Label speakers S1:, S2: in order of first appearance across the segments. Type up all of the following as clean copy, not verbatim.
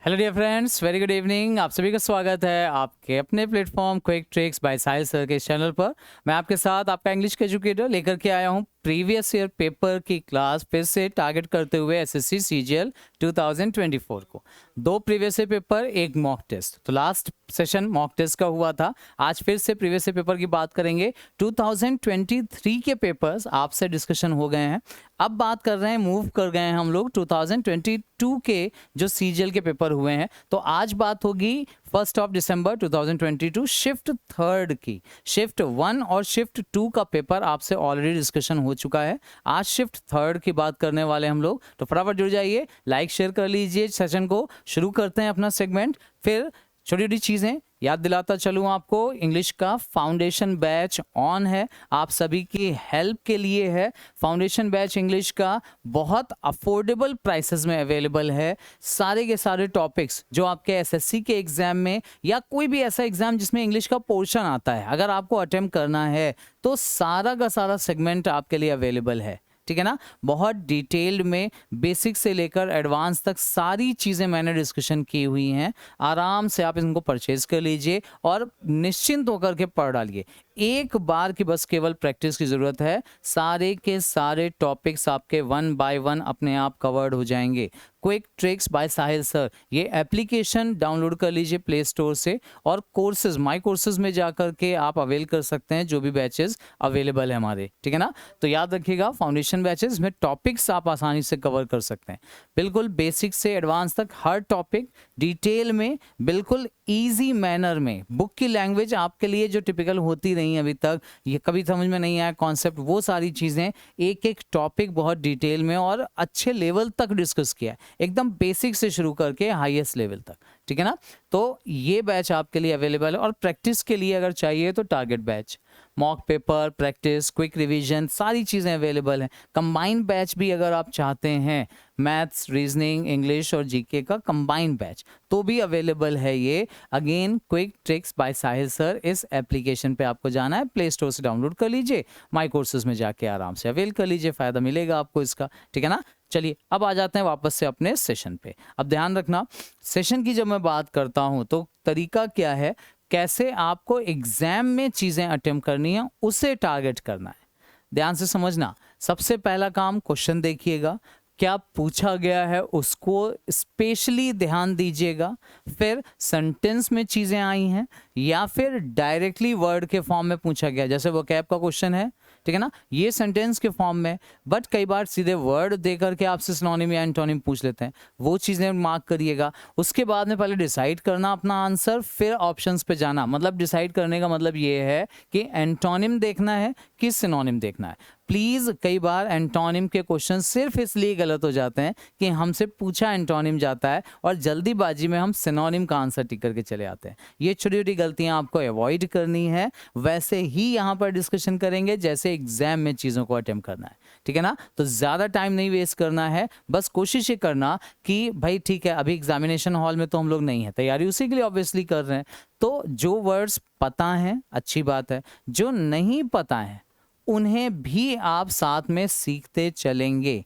S1: Hello dear friends, very good evening. आप सभी का स्वागत है आपके अपने platform quick tricks by Sahil sir के चैनल पर। मैं आपके साथ आपका इंग्लिश का एजुकेटर लेकर के आया हूं प्रीवियस ईयर पेपर की क्लास फिर से टारगेट करते हुए एसएससी सीजीएल 2024 को। दो प्रीवियस ईयर पेपर, एक मॉक टेस्ट। तो लास्ट सेशन मॉक टेस्ट का हुआ था, आज फिर से प्रीवियस ईयर पेपर की बात करेंगे। 2023 के पेपर्स आपसे डिस्कशन हो गए हैं। अब बात कर रहे हैं, मूव कर गए हैं हम लोग 2022 के जो सीजीएल के पेपर हुए हैं। तो आज बात होगी 1 दिसंबर 2022 शिफ्ट 3 की। शिफ्ट 1 और शिफ्ट 2 का पेपर आपसे ऑलरेडी डिस्कशन हो चुका है। आज शिफ्ट 3 की बात करने वाले हम लोग। तो फटाफट जुड़ जाइए, लाइक शेयर कर लीजिए सेशन को। शुरू करते हैं अपना सेगमेंट। फिर छोटी छोटी चीज़ें याद दिलाता चलूँ आपको, इंग्लिश का फाउंडेशन बैच ऑन है, आप सभी की हेल्प के लिए है। फाउंडेशन बैच इंग्लिश का बहुत अफोर्डेबल प्राइसेस में अवेलेबल है। सारे के सारे टॉपिक्स जो आपके एसएससी के एग्जाम में या कोई भी ऐसा एग्जाम जिसमें इंग्लिश का पोर्शन आता है, अगर आपको अटेम्प्ट करना है तो सारा का सारा सेगमेंट आपके लिए अवेलेबल है। ठीक है ना। बहुत डिटेल्ड में बेसिक से लेकर एडवांस तक सारी चीज़ें मैंने डिस्कशन की हुई हैं। आराम से आप इनको परचेज कर लीजिए और निश्चिंत होकर के पढ़ डालिए। एक बार की बस केवल प्रैक्टिस की ज़रूरत है। सारे के सारे टॉपिक्स आपके 1 बाय 1 अपने आप कवर्ड हो जाएंगे। Quick tricks by Sahil sir, ये एप्लीकेशन डाउनलोड कर लीजिए प्ले स्टोर से और कोर्सेज माई कोर्सेज में जाकर के आप अवेल कर सकते हैं जो भी बैचेस अवेलेबल है हमारे। ठीक है ना। तो याद रखिएगा, फाउंडेशन बैचेस में टॉपिक्स आप आसानी से कवर कर सकते हैं। बिल्कुल बेसिक से एडवांस तक हर टॉपिक डिटेल में, बिल्कुल ईजी मैनर में। बुक की लैंग्वेज आपके लिए जो टिपिकल होती रही अभी तक, ये कभी समझ में नहीं आया कॉन्सेप्ट, वो सारी चीज़ें एक एक टॉपिक बहुत डिटेल में और अच्छे लेवल तक डिस्कस किया है, एकदम बेसिक से शुरू करके हाईएस्ट लेवल तक। ठीक है ना। तो ये बैच आपके लिए अवेलेबल है। और प्रैक्टिस के लिए अगर चाहिए तो target batch, mock paper, practice, quick revision, सारी चीज़ें अवेलेबल हैं। कंबाइंड बैच भी अगर आप चाहते हैं, मैथ्स, रीजनिंग, इंग्लिश और जीके का कंबाइंड बैच, तो भी अवेलेबल है ये। Again quick tricks by Sahil sir, इस एप्लीकेशन पे आपको जाना है, प्ले स्टोर से डाउनलोड कर लीजिए, माई कोर्सेज में जाके आराम से अवेल कर लीजिए, फ़ायदा मिलेगा आपको इसका। ठीक है ना। चलिए अब आ जाते हैं वापस से अपने सेशन पे। अब ध्यान रखना, सेशन की जब मैं बात करता हूँ तो तरीका क्या है, कैसे आपको एग्जाम में चीज़ें अटेम्प्ट करनी है, उसे टारगेट करना है। ध्यान से समझना। सबसे पहला काम, क्वेश्चन देखिएगा, क्या पूछा गया है उसको स्पेशली ध्यान दीजिएगा। फिर सेंटेंस में चीज़ें आई हैं या फिर डायरेक्टली वर्ड के फॉर्म में पूछा गया, जैसे वोकैब का क्वेश्चन है, ठीक है ना, ये सेंटेंस के फॉर्म में। बट कई बार सीधे वर्ड दे करके आपसे सिनोनिम या एंटोनिम पूछ लेते हैं, वो चीज़ें मार्क करिएगा। उसके बाद में पहले डिसाइड करना अपना आंसर, फिर ऑप्शंस पे जाना। मतलब डिसाइड करने का मतलब ये है कि एंटोनिम देखना है कि सिनोनिम देखना है। प्लीज़, कई बार एंटोनिम के क्वेश्चन सिर्फ इसलिए गलत हो जाते हैं कि हमसे पूछा एंटोनिम जाता है और जल्दीबाजी में हम सिनोनिम का आंसर टिक करके चले आते हैं। ये छोटी छोटी गलतियां आपको अवॉइड करनी है। वैसे ही यहाँ पर डिस्कशन करेंगे जैसे एग्जाम में चीज़ों को अटेम्प्ट करना है। ठीक है ना। तो ज़्यादा टाइम नहीं वेस्ट करना है, बस कोशिश ये करना कि भाई ठीक है, अभी एग्जामिनेशन हॉल में तो हम लोग नहीं है, तैयारी उसी के लिए ऑब्वियसली कर रहे हैं। तो जो वर्ड्स पता हैं अच्छी बात है, जो नहीं पता है उन्हें भी आप साथ में सीखते चलेंगे।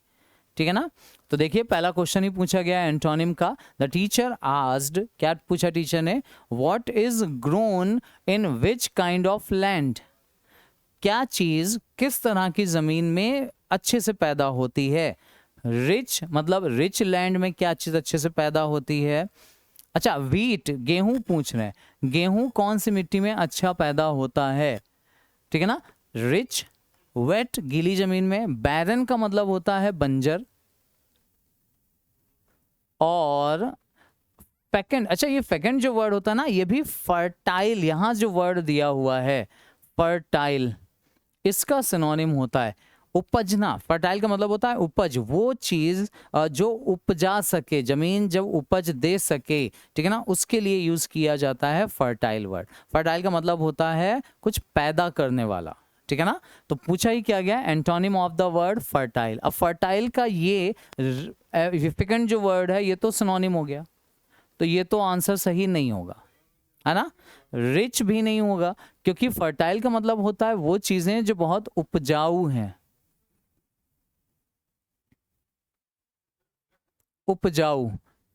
S1: ठीक है ना। तो देखिए, पहला क्वेश्चन ही पूछा गया एंटोनिम का। द टीचर आस्क्ड, क्या पूछा टीचर ने, what is grown in which kind of land. क्या चीज किस तरह की जमीन में अच्छे से पैदा होती है। रिच मतलब रिच लैंड में क्या चीज अच्छे से पैदा होती है। अच्छा, व्हीट, गेहूं पूछ रहे हैं, गेहूं कौन सी मिट्टी में अच्छा पैदा होता है। ठीक है ना। रिच, वेट गीली जमीन में, बैरन का मतलब होता है बंजर, और फेकेंड, अच्छा ये फेकेंड जो वर्ड होता है ना, ये भी फर्टाइल, यहां जो वर्ड दिया हुआ है फर्टाइल, इसका सिनोनिम होता है उपजना। फर्टाइल का मतलब होता है उपज, वो चीज जो उपजा सके, जमीन जब उपज दे सके, ठीक है ना, उसके लिए यूज किया जाता है फर्टाइल वर्ड। फर्टाइल का मतलब होता है कुछ पैदा करने वाला। ठीक है ना। तो पूछा ही क्या गया, antonym of the word fertile. अब फर्टाइल का ये सेकंड जो वर्ड है ये तो सिनोनिम हो गया, तो ये तो आंसर सही नहीं होगा, है ना। रिच भी नहीं होगा, क्योंकि फर्टाइल का मतलब होता है वो चीजें जो बहुत उपजाऊ हैं, उपजाऊ,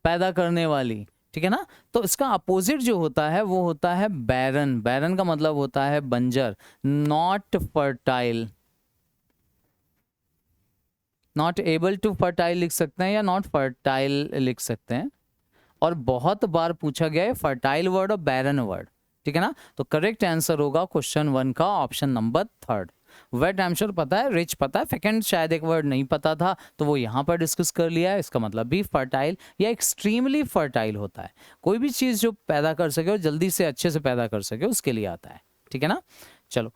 S1: पैदा करने वाली, ठीक है ना। तो इसका अपोजिट जो होता है वो होता है बैरन। बैरन का मतलब होता है बंजर, not fertile, not able to fertile लिख सकते हैं या नॉट फर्टाइल लिख सकते हैं। और बहुत बार पूछा गया है फर्टाइल वर्ड और बैरन वर्ड, ठीक है ना। तो करेक्ट आंसर होगा क्वेश्चन 1 का option number 3। Wait I am sure पता है, रिच पता है, सेकंड शायद एक वर्ड नहीं पता था तो वो यहाँ पर डिस्कस कर लिया है। इसका मतलब भी फर्टाइल या एक्सट्रीमली फर्टाइल होता है। कोई भी चीज़ जो पैदा कर सके और जल्दी से अच्छे से पैदा कर सके उसके लिए आता है, ठीक है ना। चलो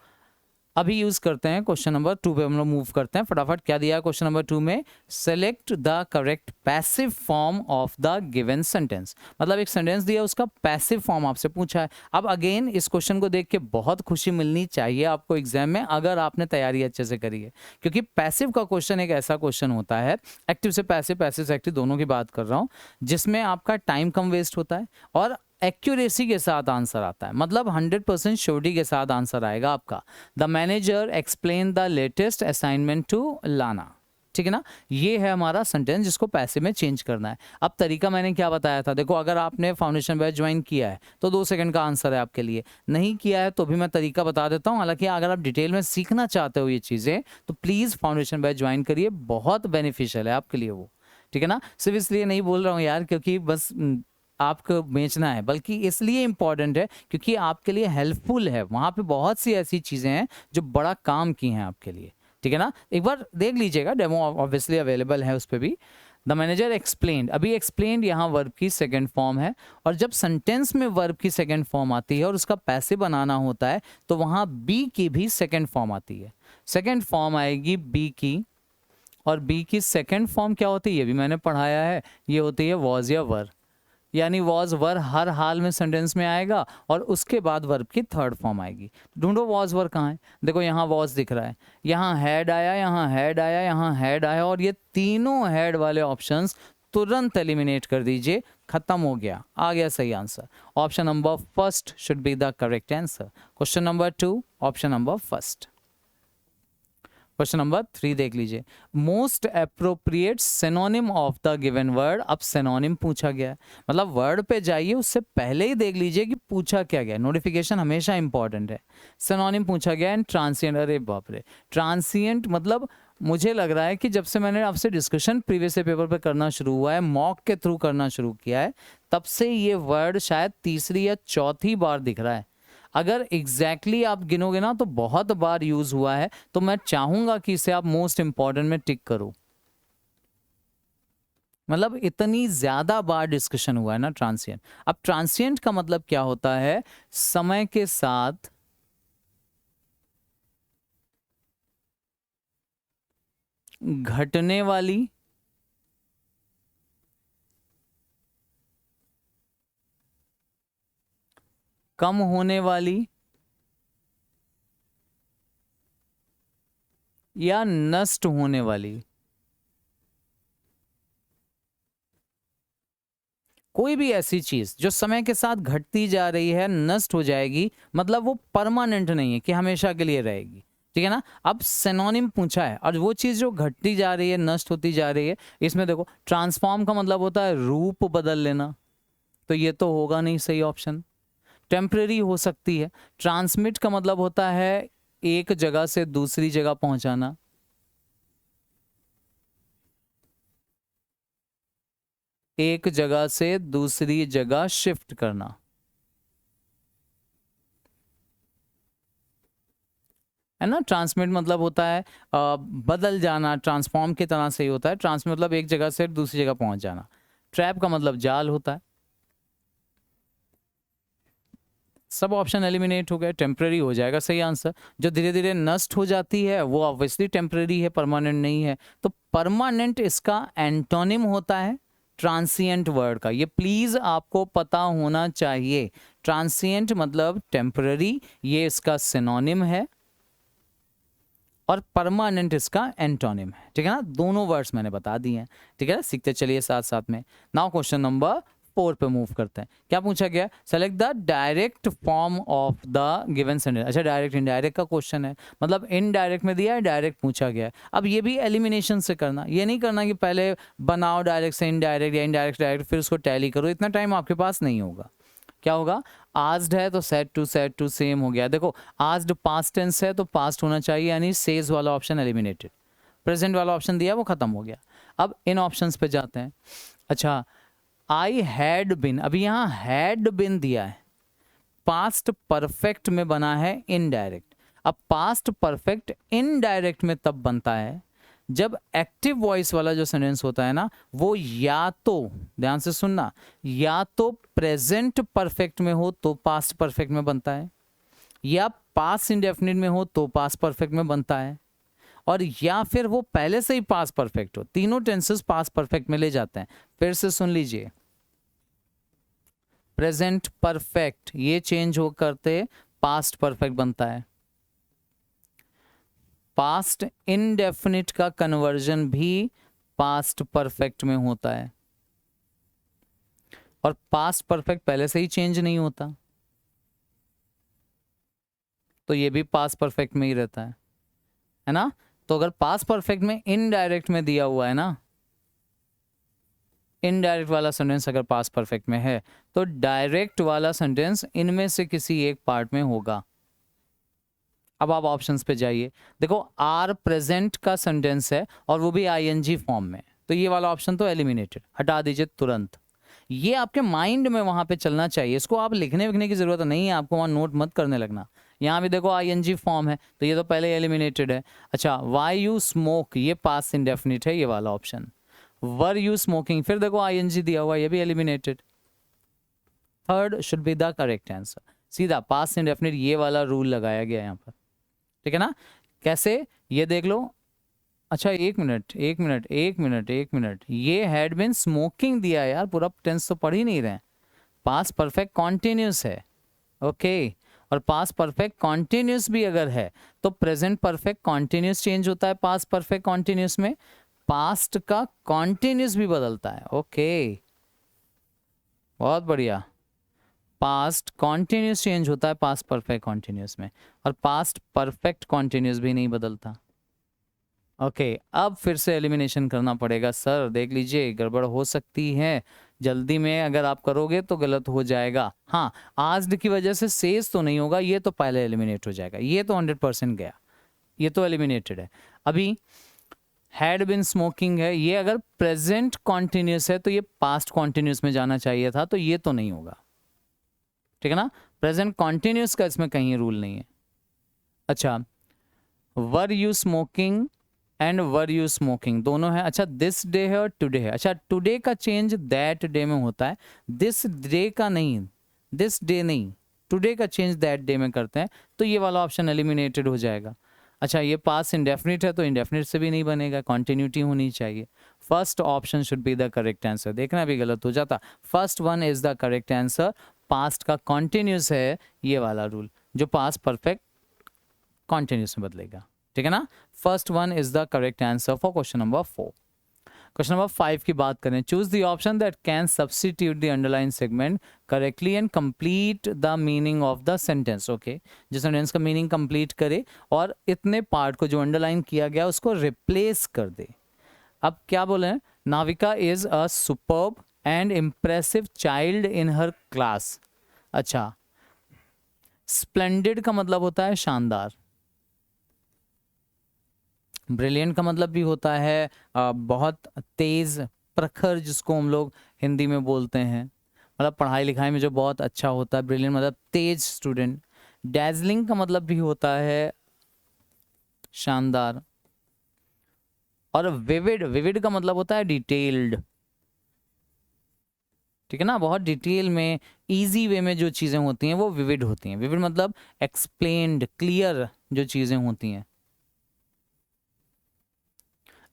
S1: अभी यूज करते हैं क्वेश्चन नंबर 2 पे हम लोग मूव करते हैं फटाफट। क्या दिया है क्वेश्चन नंबर 2 में? Select the correct passive form of the given sentence. मतलब एक सेंटेंस दिया उसका पैसिव फॉर्म आपसे पूछा है। अब अगेन इस क्वेश्चन को देख के बहुत खुशी मिलनी चाहिए आपको एग्जाम में अगर आपने तैयारी अच्छे से करी है, क्योंकि पैसिव का क्वेश्चन एक ऐसा क्वेश्चन होता है, एक्टिव से पैसिव, पैसिव से एक्टिव दोनों की बात कर रहा हूँ, जिसमें आपका टाइम कम वेस्ट होता है और एक्यूरेसी के साथ आंसर आता है। मतलब 100% श्योरिटी के साथ आंसर आएगा आपका। The manager explain the latest assignment to Lana, ठीक है ना। ये है हमारा सेंटेंस जिसको पैसे में चेंज करना है। अब तरीका मैंने क्या बताया था, देखो अगर आपने फाउंडेशन बैच ज्वाइन किया है तो 2 सेकंड का आंसर है आपके लिए, नहीं किया है तो भी मैं तरीका बता देता हूँ। हालांकि अगर आप डिटेल में सीखना चाहते हो ये चीज़ें तो प्लीज़ फाउंडेशन बैच ज्वाइन करिए, बहुत बेनिफिशियल है आपके लिए वो, ठीक है ना। सिर्फ इसलिए नहीं बोल रहा हूँ यार क्योंकि बस आपको बेचना है, बल्कि इसलिए इम्पॉर्टेंट है क्योंकि आपके लिए हेल्पफुल है। वहाँ पे बहुत सी ऐसी चीज़ें हैं जो बड़ा काम की हैं आपके लिए, ठीक है ना। एक बार देख लीजिएगा, डेमो ऑब्वियसली अवेलेबल है उस पर भी। द मैनेजर एक्सप्लेन्ड, अभी एक्सप्लेन्ड यहाँ वर्ब की सेकंड फॉर्म है, और जब सेंटेंस में वर्ब की सेकंड फॉर्म आती है और उसका पैसे बनाना होता है तो वहाँ बी की भी सेकंड फॉर्म आती है। सेकंड फॉर्म आएगी बी की, और बी की सेकंड फॉर्म क्या होती है ये भी मैंने पढ़ाया है, ये होती है वॉज या वर। यानी वॉज वर हर हाल में सेंटेंस में आएगा और उसके बाद वर्ब की थर्ड फॉर्म आएगी। ढूंढो वॉज वर कहाँ है। देखो यहाँ वॉज दिख रहा है, यहाँ हैड आया, यहाँ हैड आया, यहाँ हैड आया, और ये तीनों हैड वाले ऑप्शंस तुरंत एलिमिनेट कर दीजिए, खत्म हो गया, आ गया सही answer. Option number first should be the correct answer. Question number 2 option number first. Question number 3 देख लीजिए, most appropriate synonym of the given word. अब सिनोनिम पूछा गया है, मतलब वर्ड पे जाइए उससे पहले ही देख लीजिए कि पूछा क्या गया। नोटिफिकेशन हमेशा इंपॉर्टेंट है। सिनोनिम पूछा गया एंड ट्रांसिएंट, अरे बाप रे, ट्रांसिएंट मतलब मुझे लग रहा है कि जब से मैंने आपसे डिस्कशन प्रीवियस पेपर पे करना शुरू हुआ है, मॉक के थ्रू करना शुरू किया है, तब से ये वर्ड शायद तीसरी या चौथी बार दिख रहा है। अगर एग्जैक्टली आप गिनोगे ना तो बहुत बार यूज हुआ है, तो मैं चाहूंगा कि इसे आप मोस्ट इंपॉर्टेंट में टिक करो। मतलब इतनी ज्यादा बार डिस्कशन हुआ है ना ट्रांसिएंट। अब ट्रांसिएंट का मतलब क्या होता है? समय के साथ घटने वाली कम होने वाली या नष्ट होने वाली कोई भी ऐसी चीज जो समय के साथ घटती जा रही है, नष्ट हो जाएगी, मतलब वो परमानेंट नहीं है कि हमेशा के लिए रहेगी, ठीक है ना। अब सिनोनिम पूछा है और वो चीज जो घटती जा रही है, नष्ट होती जा रही है, इसमें देखो ट्रांसफॉर्म का मतलब होता है रूप बदल लेना, तो ये तो होगा नहीं सही ऑप्शन। टेम्परेरी हो सकती है। ट्रांसमिट का मतलब होता है एक जगह से दूसरी जगह पहुंचाना। एक जगह से दूसरी जगह शिफ्ट करना, है ना। ट्रांसमिट मतलब होता है बदल जाना, ट्रांसफॉर्म की तरह से ही होता है। ट्रांसमिट मतलब एक जगह से दूसरी जगह पहुंच जाना। ट्रैप का मतलब जाल होता है। सब ऑप्शन एलिमिनेट हो गए, टेम्परेरी हो जाएगा सही आंसर। जो धीरे धीरे नष्ट हो जाती है वो ऑब्वियसली टेम्परेरी है, परमानेंट नहीं है। तो परमानेंट इसका एंटोनिम होता है ट्रांसिएंट वर्ड का, ये प्लीज आपको पता होना चाहिए। ट्रांसिएंट मतलब टेम्परेरी, ये इसका सिनोनिम है, और परमानेंट इसका एंटोनिम है, ठीक है ना। दोनों वर्ड्स मैंने बता दिए हैं, ठीक है ना। सीखते चलिए साथ साथ में। नाउ क्वेश्चन नंबर 4 पे मूव करते हैं। क्या पूछा गया? Select the direct form of the given sentence. अच्छा, डायरेक्ट इनडायरेक्ट का क्वेश्चन है, मतलब इनडायरेक्ट में दिया है, डायरेक्ट पूछा गया है। अब ये भी एलिमिनेशन से करना, ये नहीं करना कि पहले बनाओ डायरेक्ट से इनडायरेक्ट या इनडायरेक्ट डायरेक्ट फिर उसको टैली करो, इतना टाइम आपके पास नहीं होगा। क्या होगा? आस्ड है तो सेड टू सेम हो गया। देखो आस्ड पास्ट टेंस है तो पास्ट होना चाहिए, यानी सेज वाला ऑप्शन एलिमिनेटेड। प्रेजेंट वाला ऑप्शन दिया वो खत्म हो गया। अब इन ऑप्शंस पे जाते हैं। अच्छा, आई हैड बिन, अभी यहाँ हैड बिन दिया है, पास्ट परफेक्ट में बना है इनडायरेक्ट। अब पास्ट परफेक्ट इनडायरेक्ट में तब बनता है जब एक्टिव वॉइस वाला जो सेंटेंस होता है ना, वो या तो, ध्यान से सुनना, या तो प्रेजेंट परफेक्ट में हो तो पास्ट परफेक्ट में बनता है, या पास्ट इंडेफिनिट में हो तो पास्ट परफेक्ट में बनता है, और या फिर वो पहले से ही पास्ट परफेक्ट हो। तीनों टेंसेस पास्ट परफेक्ट में ले जाते हैं। फिर से सुन लीजिए, प्रेजेंट परफेक्ट ये चेंज हो करते पास्ट परफेक्ट बनता है। पास्ट इनडेफिनिट का कन्वर्जन भी पास्ट परफेक्ट में होता है, और पास्ट परफेक्ट पहले से ही चेंज नहीं होता, तो ये भी पास्ट परफेक्ट में ही रहता है ना। तो अगर पास्ट परफेक्ट में इनडायरेक्ट में दिया हुआ है ना, इनडायरेक्ट वाला सेंटेंस अगर पास्ट परफेक्ट में है तो डायरेक्ट वाला सेंटेंस इनमें से किसी एक पार्ट में होगा। अब आप ऑप्शंस पे जाइए, देखो आर प्रेजेंट का सेंटेंस है और वो भी आईएनजी फॉर्म में, तो ये वाला ऑप्शन तो एलिमिनेटेड, हटा दीजिए तुरंत। ये आपके माइंड में वहां पे चलना चाहिए, इसको आप लिखने विखने की जरूरत नहीं है, आपको वहां नोट मत करने लगना। यहाँ भी देखो आईएनजी फॉर्म है तो ये तो पहले एलिमिनेटेड है। अच्छा, वाई यू स्मोक, ये पास्ट इंडेफिनिट है, ये वाला ऑप्शन। वर यू स्मोकिंग, फिर देखो आईएनजी दिया हुआ, ये भी eliminated. Third should be the correct answer. सीधा पास्ट इंडेफिनिट ये वाला रूल लगाया गया यहाँ पर, ठीक है ना। कैसे, ये देख लो। अच्छा एक मिनट, ये हैड बीन स्मोकिंग दिया है यार, पूरा टेंस तो पढ़ ही नहीं रहे हैं। पास्ट परफेक्ट कॉन्टिन्यूस है, ओके, और पास्ट परफेक्ट कॉन्टिन्यूस भी अगर है तो प्रेजेंट परफेक्ट कॉन्टिन्यूस चेंज होता है पास्ट परफेक्ट कॉन्टिन्यूस में, पास्ट का कॉन्टिन्यूस भी बदलता है। ओके, बहुत बढ़िया। पास्ट कॉन्टिन्यूस चेंज होता है पास्ट परफेक्ट कॉन्टिन्यूस में, और पास्ट परफेक्ट कॉन्टिन्यूस भी नहीं बदलता। ओके, अब फिर से एलिमिनेशन करना पड़ेगा। सर देख लीजिए, गड़बड़ हो सकती है, जल्दी में अगर आप करोगे तो गलत हो जाएगा। हाँ, आस्ड की वजह से सेज तो नहीं होगा, ये तो पहले एलिमिनेट हो जाएगा, ये तो 100% गया, ये तो एलिमिनेटेड है। अभी हैड बिन स्मोकिंग है, ये अगर प्रेजेंट कॉन्टिन्यूस है तो ये पास्ट कॉन्टिन्यूस में जाना चाहिए था, तो ये तो नहीं होगा, ठीक है ना। प्रेजेंट कॉन्टिन्यूस का इसमें कहीं रूल नहीं है। अच्छा, were you smoking and were you smoking दोनों है। अच्छा, दिस डे है और टुडे है। अच्छा, टुडे का चेंज दैट डे में होता है, दिस डे का नहीं, दिस डे नहीं, टुडे का चेंज दैट डे में करते हैं, तो ये वाला ऑप्शन एलिमिनेटेड हो जाएगा। अच्छा, ये पास इंडेफिनिट है तो इंडेफिनिट से भी नहीं बनेगा, कॉन्टिन्यूटी होनी चाहिए। First option should be the correct answer, देखना भी गलत हो जाता। First one is the correct answer, past का कॉन्टिन्यूस है ये वाला रूल, जो पास्ट परफेक्ट कॉन्टिन्यूस में बदलेगा, ठीक है ना। First one is the correct answer for question number 4। Question number 5 की बात करें, choose the option that can substitute the underline segment correctly and complete the meaning of the sentence. Okay, जो sentence का मीनिंग कंप्लीट करे और इतने part को जो अंडरलाइन किया गया उसको रिप्लेस कर दे। अब क्या बोले, Navika is a superb and impressive child in her class. अच्छा, स्प्लेंडेड का मतलब होता है शानदार, ब्रिलियंट का मतलब भी होता है बहुत तेज, प्रखर, जिसको हम लोग हिंदी में बोलते हैं, मतलब पढ़ाई लिखाई में जो बहुत अच्छा होता है। ब्रिलियंट मतलब तेज स्टूडेंट। डैजलिंग का मतलब भी होता है शानदार, और विविड, विविड का मतलब होता है डिटेल्ड, ठीक है ना। बहुत डिटेल में, इजी वे में जो चीजें होती हैं वो विविड होती हैं। विविड मतलब एक्सप्लेन्ड, क्लियर जो चीजें होती हैं।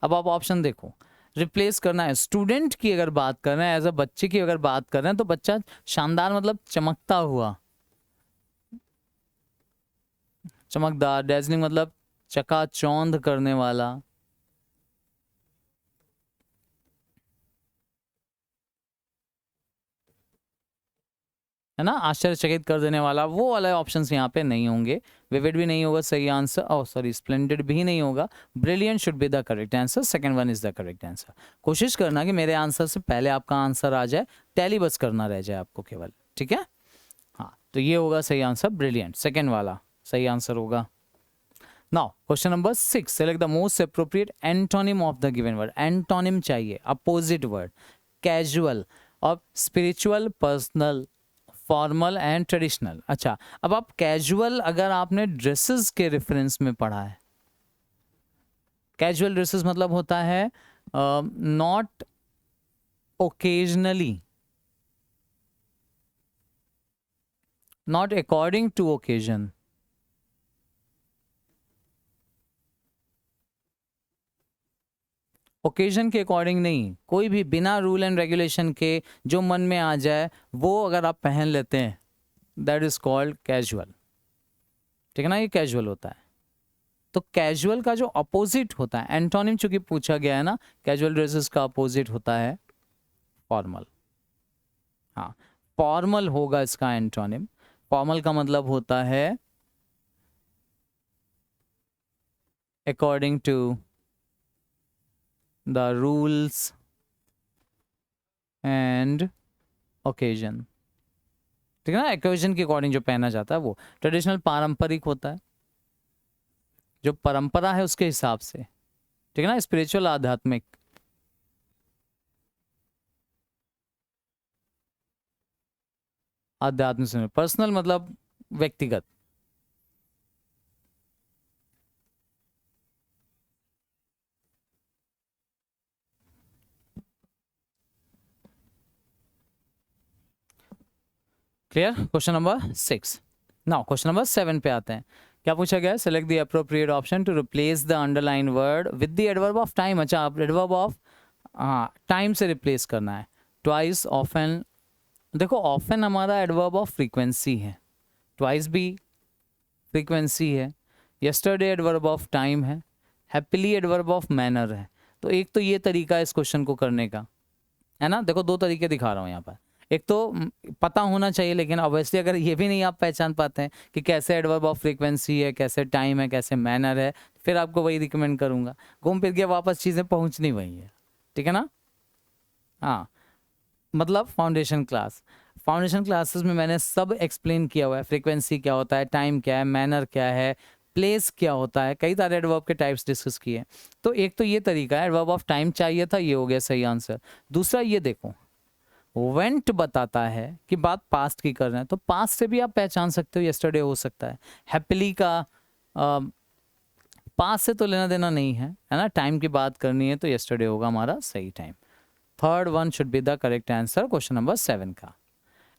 S1: अब आप ऑप्शन देखो, रिप्लेस करना है, स्टूडेंट की अगर बात कर रहे हैं, एज अ बच्चे की अगर बात कर रहे हैं तो बच्चा शानदार मतलब चमकता हुआ, चमकदार। डैजलिंग मतलब चकाचौंध करने वाला। है ना, आश्चर्यचकित कर देने वाला, वो वाले ऑप्शंस यहाँ पे नहीं होंगे। विविड भी नहीं होगा सही आंसर, ओह सॉरी स्प्लेंडेड भी नहीं होगा। Brilliant should be the correct answer, second one is the correct answer. कोशिश करना कि मेरे आंसर से पहले आपका आंसर आ जाए, टैली बस करना रह जाए आपको केवल, ठीक है। हाँ, तो ये होगा सही आंसर, ब्रिलियंट, सेकेंड वाला सही आंसर होगा। Now question number 6, select the most appropriate antonym of the given word. Antonym चाहिए, अपोजिट वर्ड। कैजुअल और spiritual, personal, formal and traditional. अच्छा, अब आप कैजुअल अगर आपने ड्रेसेस के रेफरेंस में पढ़ा है, कैजुअल ड्रेसेस मतलब होता है not occasionally, not according to occasion, occasion के अकॉर्डिंग नहीं, कोई भी बिना रूल एंड रेगुलेशन के जो मन में आ जाए वो अगर आप पहन लेते हैं, दैट इज कॉल्ड कैजुअल, ठीक है ना, ये कैजुअल होता है। तो कैजुअल का जो अपोजिट होता है, एंटोनिम चूंकि पूछा गया है ना, कैजुअल ड्रेसेस का अपोजिट होता है फॉर्मल। हाँ, फॉर्मल होगा इसका एंटोनिम। फॉर्मल का मतलब होता है according to the rules and occasion, ठीक है ना, ओकेजन के अकॉर्डिंग जो पहना जाता है वो। ट्रेडिशनल पारंपरिक होता है, जो परंपरा है उसके हिसाब से, ठीक है ना, स्पिरिचुअल आध्यात्मिक। आध्यात्मिक से पर्सनल मतलब व्यक्तिगत। Clear. Question number 6। Now question number 7 पे आते हैं। क्या पूछा गया है? Select the appropriate option to replace the underline word with the adverb of time. अच्छा, आप एडवर्ब ऑफ टाइम से रिप्लेस करना है। Twice, often. देखो ऑफन हमारा एडवर्ब ऑफ फ्रीक्वेंसी है, ट्वाइस भी फ्रीक्वेंसी है, यस्टरडे एडवर्ब ऑफ टाइम है, हैप्पीली एडवर्ब ऑफ मैनर है। तो एक तो ये तरीका है इस क्वेश्चन को करने का, है ना। देखो दो तरीके दिखा रहा हूँ यहाँ पर। एक तो पता होना चाहिए, लेकिन ऑब्वियसली अगर ये भी नहीं आप पहचान पाते हैं कि कैसे एडवर्ब ऑफ फ्रीक्वेंसी है, कैसे टाइम है, कैसे मैनर है, फिर आपको वही रिकमेंड करूँगा। घूम फिर के वापस चीज़ें पहुँचनी वही है, ठीक है ना। हाँ, मतलब फाउंडेशन क्लास, फाउंडेशन क्लासेस में मैंने सब एक्सप्लेन किया हुआ है। फ्रीक्वेंसी क्या होता है, टाइम क्या है, मैनर क्या है, प्लेस क्या होता है, कई सारे एडवर्ब के टाइप्स डिस्कस किए। तो एक तो ये तरीका है, एडवर्ब ऑफ टाइम चाहिए था, ये हो गया सही आंसर। दूसरा ये देखो, वेंट बताता है कि बात पास्ट की कर रहे हैं, तो पास्ट से भी आप पहचान सकते हो, यस्टरडे हो सकता है। हैप्पीली का पास्ट से तो लेना देना नहीं है, है ना, टाइम की बात करनी है तो यस्टरडे होगा हमारा सही time. Third one should be the correct answer question number 7 का।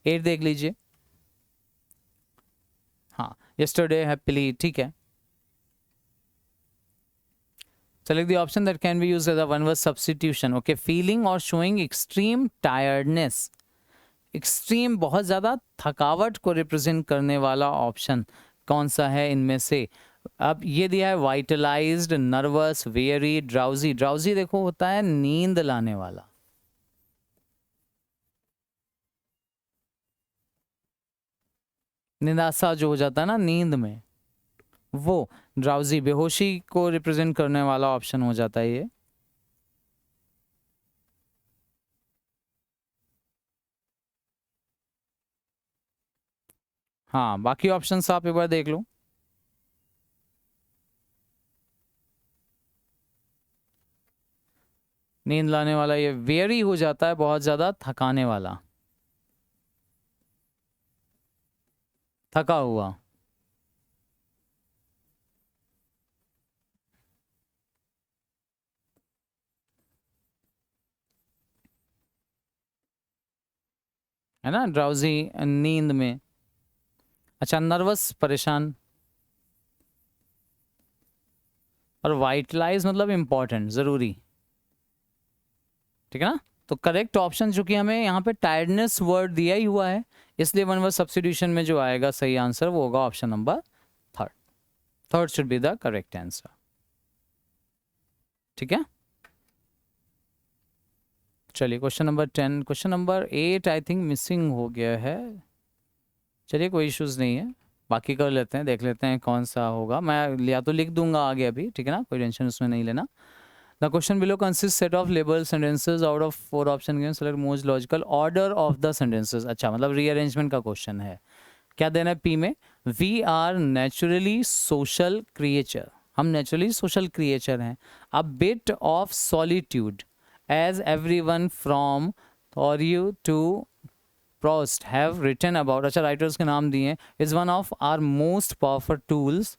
S1: 8 देख लीजिए। हाँ, यस्टरडे, हैप्पीली, ठीक है। Select the option that can be used as a one word substitution. Okay, feeling or showing extreme tiredness. Extreme, बहुत ज़्यादा थकावट को रिप्रेजेंट करने वाला ऑप्शन कौन सा है इनमें से? अब ये दिया है वाइटलाइज्ड, नर्वस, वेरी, ड्राउजी। ड्राउजी देखो होता है नींद लाने वाला, निराशा जो हो जाता है ना नींद में, वो ड्राउजी, बेहोशी को रिप्रेजेंट करने वाला ऑप्शन हो जाता है ये। हाँ, बाकी ऑप्शंस आप एक बार देख लो। नींद लाने वाला ये वेरी हो जाता है, बहुत ज़्यादा थकाने वाला, थका हुआ। है ना, ड्राउजी नींद में। अच्छा, नर्वस परेशान, और वाइटलाइज मतलब इंपॉर्टेंट, ज़रूरी, ठीक है ना। तो करेक्ट ऑप्शन चूंकि हमें यहाँ पे टायर्डनेस वर्ड दिया ही हुआ है, इसलिए वन वर्ड सब्स्टिट्यूशन में जो आएगा सही आंसर वो होगा option number third. Third should be the correct answer, ठीक है। चलिए question number 10। Question number 8 I think missing हो गया है। चलिए कोई इश्यूज़ नहीं है, बाकी कर लेते हैं, देख लेते हैं कौन सा होगा। मैं या तो लिख दूंगा आगे अभी, ठीक है ना, कोई टेंशन उसमें नहीं लेना। The question below consist set of label sentences out of 4 option given, select most logical order of the sentences. अच्छा, मतलब रीअरेंजमेंट का क्वेश्चन है। क्या देना है पी में? We are naturally social creature, हम नेचुरली सोशल क्रिएचर हैं। A bit of solitude as everyone from Thoreau to Proust have written about, अच्छा राइटर्स के नाम दिए, is one of our most powerful tools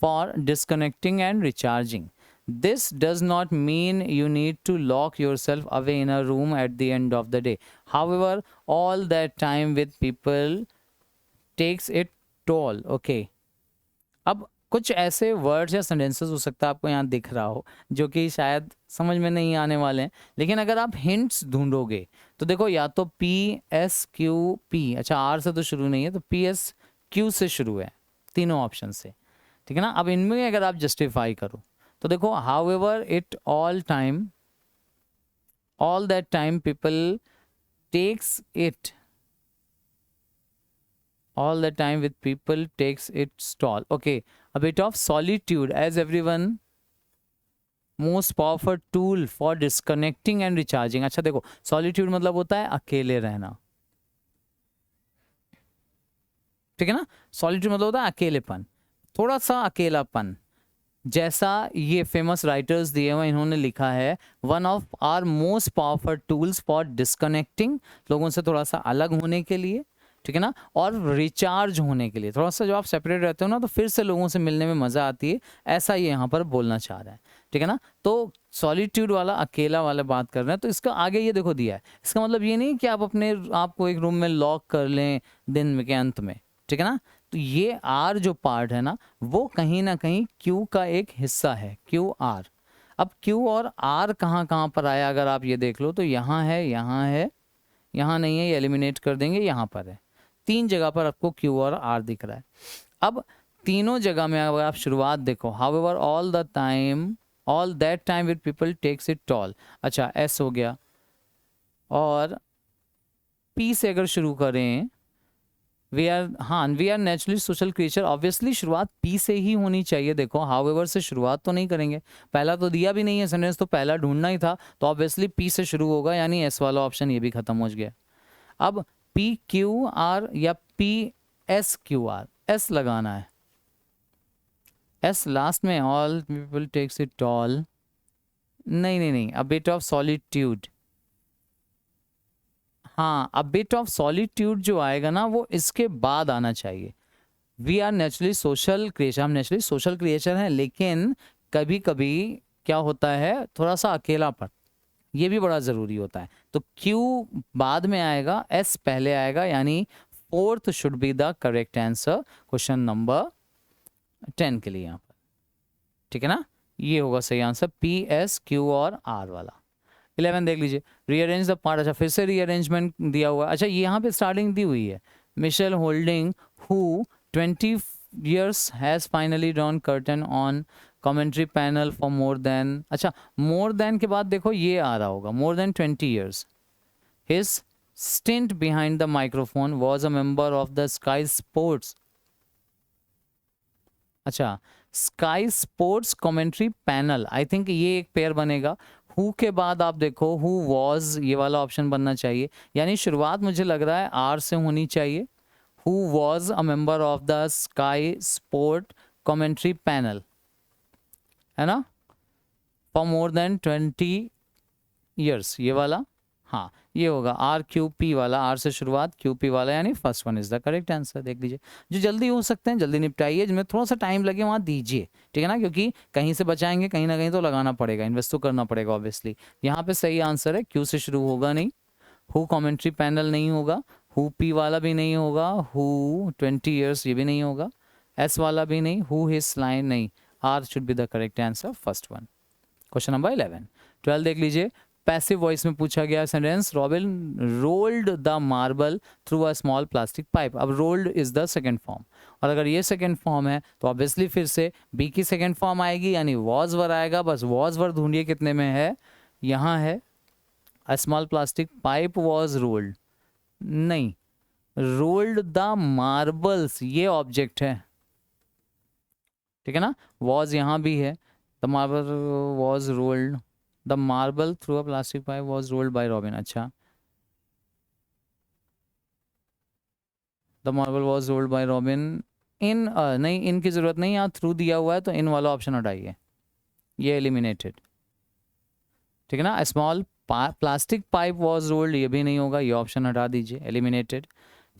S1: for disconnecting and recharging. This does not mean you need to lock yourself away in a room at the end of the day. However, all that time with people takes it toll. Okay. अब कुछ ऐसे words या sentences हो सकता है आपको यहाँ दिख रहा हो जो कि शायद समझ में नहीं आने वाले हैं, लेकिन अगर आप हिंट्स ढूंढोगे तो देखो, या तो पी एस क्यू पी, अच्छा आर से तो शुरू नहीं है, तो पी एस क्यू से शुरू है, तीनों ऑप्शन से, ठीक है ना। अब इनमें अगर आप जस्टिफाई करो तो देखो, however it all that time people takes it, all the time with people takes its toll. Okay, a bit of solitude as everyone most powerful tool for disconnecting and recharging. अच्छा देखो, solitude मतलब होता है अकेले रहना, ठीक है ना। solitude मतलब होता है अकेलेपन, थोड़ा सा अकेलापन। जैसा ये फेमस राइटर्स दिए हुए, इन्होंने लिखा है one of our most powerful tools for disconnecting, लोगों से थोड़ा सा अलग होने के लिए, ठीक है ना, और रिचार्ज होने के लिए। थोड़ा सा जब आप सेपरेट रहते हो ना तो फिर से लोगों से मिलने में मज़ा आती है, ऐसा ये यहाँ पर बोलना चाह रहा है, ठीक है ना। तो सॉलिट्यूड वाला, अकेला वाला बात कर रहे हैं, तो इसका आगे ये देखो दिया है, इसका मतलब ये नहीं कि आप अपने आप को एक रूम में लॉक कर लें दिन के अंत में, ठीक है ना। तो ये आर जो पार्ट है ना, वो कहीं ना कहीं क्यू का एक हिस्सा है, क्यू आर। अब क्यू और आर कहाँ कहाँ पर आया, अगर आप ये देख लो तो यहाँ है, यहाँ है, यहाँ नहीं है, ये एलिमिनेट कर देंगे, यहाँ पर है। 3 जगह पर आपको क्यू और आर दिख रहा है। अब तीनों जगह में अगर आप शुरुआत देखो, however all that time with people takes it toll, अच्छा एस हो गया, और पी से अगर शुरू करें, we are naturally social creature, obviously शुरुआत पी से ही होनी चाहिए। देखो, हाउएवर से शुरुआत तो नहीं करेंगे, पहला तो दिया भी नहीं है सेंटेंस, तो पहला ढूंढना ही था, तो ऑब्वियसली पी से शुरू होगा, यानी एस वाला ऑप्शन ये भी खत्म हो गया। अब पी क्यू आर या P S Q R, S लगाना है, एस लास्ट में, all people takes it toll, नहीं, अ बिट ऑफ सॉलिट्यूड, हाँ, अ बिट ऑफ सॉलिट्यूड जो आएगा ना वो इसके बाद आना चाहिए। We are naturally social creature, हम नेचुरली सोशल क्रिएचर हैं, लेकिन कभी कभी क्या होता है, थोड़ा सा अकेलापन, ये भी बड़ा ज़रूरी होता है। तो क्यू बाद में आएगा, एस पहले आएगा, यानी fourth should be the correct answer question number 10 के लिए यहाँ पर, ठीक है ना। ये होगा सही आंसर, पी एस क्यू और आर वाला। 11 देख लीजिए, रीअरेंज द पार्ट, अच्छा फिर से रीअरेंजमेंट दिया हुआ है। अच्छा यहाँ पे स्टार्टिंग दी हुई है, Michelle Holding who 20 years has finally drawn curtain on commentary panel for more than, अच्छा more than के बाद देखो ये आ रहा होगा, more than 20 years. His stint behind the microphone was a member of the Sky Sports, अच्छा sky sports commentary panel, I think ये एक पेयर बनेगा। हु के बाद आप देखो हु वॉज, ये वाला ऑप्शन बनना चाहिए, यानी शुरुआत मुझे लग रहा है आर से होनी चाहिए। Who was a member of the sky sport commentary panel, है ना, फॉर मोर देन 20 years, ये वाला, हाँ ये होगा आर क्यू पी वाला, आर से शुरुआत क्यू पी वाला, यानी first one is the correct answer. देख लीजिए, जो जल्दी हो सकते हैं जल्दी निपटाइए, जिनमें थोड़ा सा टाइम लगे वहाँ दीजिए, ठीक है ना, क्योंकि कहीं से बचाएंगे कहीं ना कहीं तो लगाना पड़ेगा, इन्वेस्ट तो करना पड़ेगा ऑब्वियसली। यहाँ पे सही आंसर है, क्यू से शुरू होगा नहीं, हु कमेंट्री पैनल नहीं होगा, हु पी वाला भी नहीं होगा, हु 20 years ये भी नहीं होगा, एस वाला भी नहीं, हु हिज लाइन नहीं, R should be the correct answer, first one. Question number 12 देख लीजिए, पैसिव वॉइस में पूछा गया sentence, Robin rolled the marble through a small plastic pipe. अब rolled is the second form, और अगर ये सेकंड फॉर्म है तो ऑब्वियसली फिर से बी की सेकंड फॉर्म आएगी, यानी वॉज वर आएगा। बस वॉज वर ढूंढिए कितने में है, यहाँ है, a small plastic pipe was rolled, नहीं, रोल्ड द मार्बल्स, ये ऑब्जेक्ट है, ठीक है ना। वॉज यहाँ भी है, the marble was rolled, the marble through a plastic pipe was rolled by Robin. अच्छा, the marble was rolled by Robin in, नहीं इन की जरूरत नहीं, यहाँ थ्रू दिया हुआ है तो इन वाला ऑप्शन हटाइए, ये एलिमिनेटेड, ठीक है ना। Small plastic pipe was rolled, ये भी नहीं होगा, ये ऑप्शन हटा दीजिए, एलिमिनेटेड।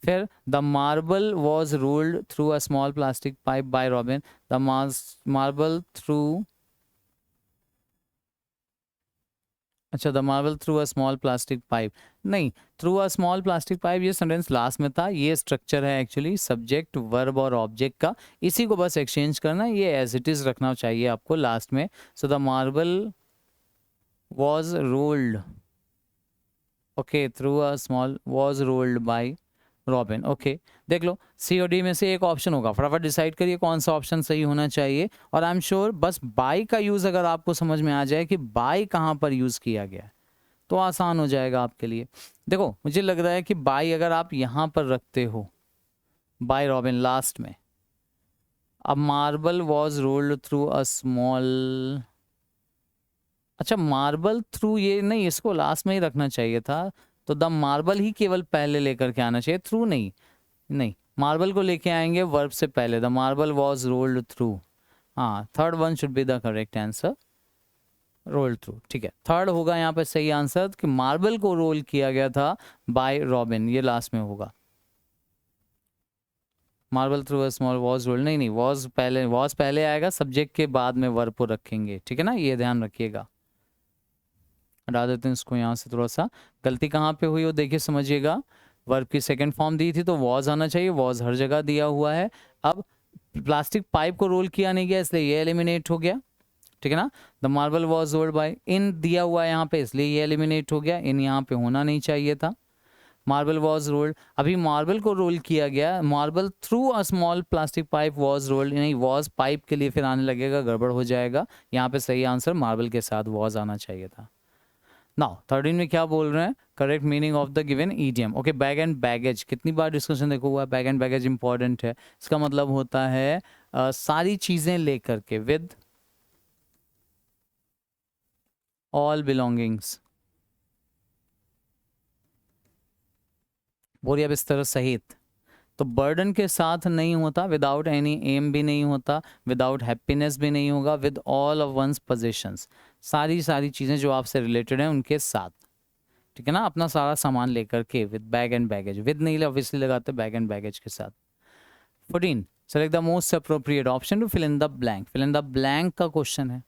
S1: फिर the marble was rolled through a small plastic pipe by Robin, the marble through, अच्छा the marble through a small plastic pipe, नहीं, through a small plastic pipe ये सेंटेंस लास्ट में था, ये स्ट्रक्चर है एक्चुअली सब्जेक्ट वर्ब और object का, इसी को बस एक्सचेंज करना, ये एज इट इज रखना चाहिए आपको लास्ट में। So the marble was rolled, okay, through a small, was rolled by robin, okay. देख लो सी और डी में से एक ऑप्शन होगा, फटाफट डिसाइड करिए कौन सा ऑप्शन सही होना चाहिए। और आई एम श्योर बस बाय का यूज अगर आपको समझ में आ जाए कि बाय कहाँ पर यूज किया गया है तो आसान हो जाएगा आपके लिए। देखो मुझे लग रहा है कि बाय अगर आप यहाँ पर रखते हो, बाय रॉबिन लास्ट में, अब marble was rolled through a small, अच्छा मार्बल थ्रू ये नहीं, इसको लास्ट में ही रखना चाहिए था, तो द मार्बल ही केवल पहले लेकर के आना चाहिए, थ्रू नहीं, नहीं मार्बल को लेके आएंगे वर्ब से पहले, the marble was rolled through, हाँ third one should be the correct answer, roll through, ठीक है, थर्ड होगा यहाँ पे सही आंसर कि मार्बल को रोल किया गया था बाय रॉबिन, ये लास्ट में होगा। Marble through a small was roll, नहीं नहीं वॉज पहले आएगा, सब्जेक्ट के बाद में वर्ब को रखेंगे, ठीक है ना, ये ध्यान रखिएगा। हटा देते हैं इसको यहाँ से, थोड़ा सा गलती कहाँ पे हुई वो देखिए समझिएगा, वर्ब की सेकंड फॉर्म दी थी तो वॉज आना चाहिए, वॉज हर जगह दिया हुआ है। अब प्लास्टिक पाइप को रोल किया नहीं गया इसलिए ये एलिमिनेट हो गया, ठीक है ना। The marble was rolled by, इन दिया हुआ है यहाँ पे इसलिए ये एलिमिनेट हो गया, इन यहाँ पे होना नहीं चाहिए था। मार्बल वॉज रोल्ड, अभी मार्बल को रोल किया गया, marble through a small plastic pipe was rolled, नहीं वॉज पाइप के लिए फिर आने लगेगा, गड़बड़ हो जाएगा, यहाँ पे सही आंसर मार्बल के साथ वॉज आना चाहिए था। नाउ 13 में क्या बोल रहे हैं, correct meaning of the given idiom, okay. Bag and baggage, कितनी बार डिस्कशन देखो हुआ, बैग एंड बैगेज इंपॉर्टेंट है, इसका मतलब होता है सारी चीजें लेकर के, विद ऑल बिलोंगिंग्स, बोरिया बिस्तर सहित, तो बर्डन के साथ नहीं होता, विदाउट एनी एम भी नहीं होता, विदाउट हैप्पीनेस भी नहीं होगा, with all of one's possessions, सारी सारी चीज़ें जो आपसे रिलेटेड हैं उनके साथ, ठीक है ना, अपना सारा सामान लेकर के, with bag and baggage, with नहीं ऑब्वियसली लगाते, बैग एंड बैगेज के साथ। 14 select the most appropriate option to fill in the blank, fill in the blank का क्वेश्चन है।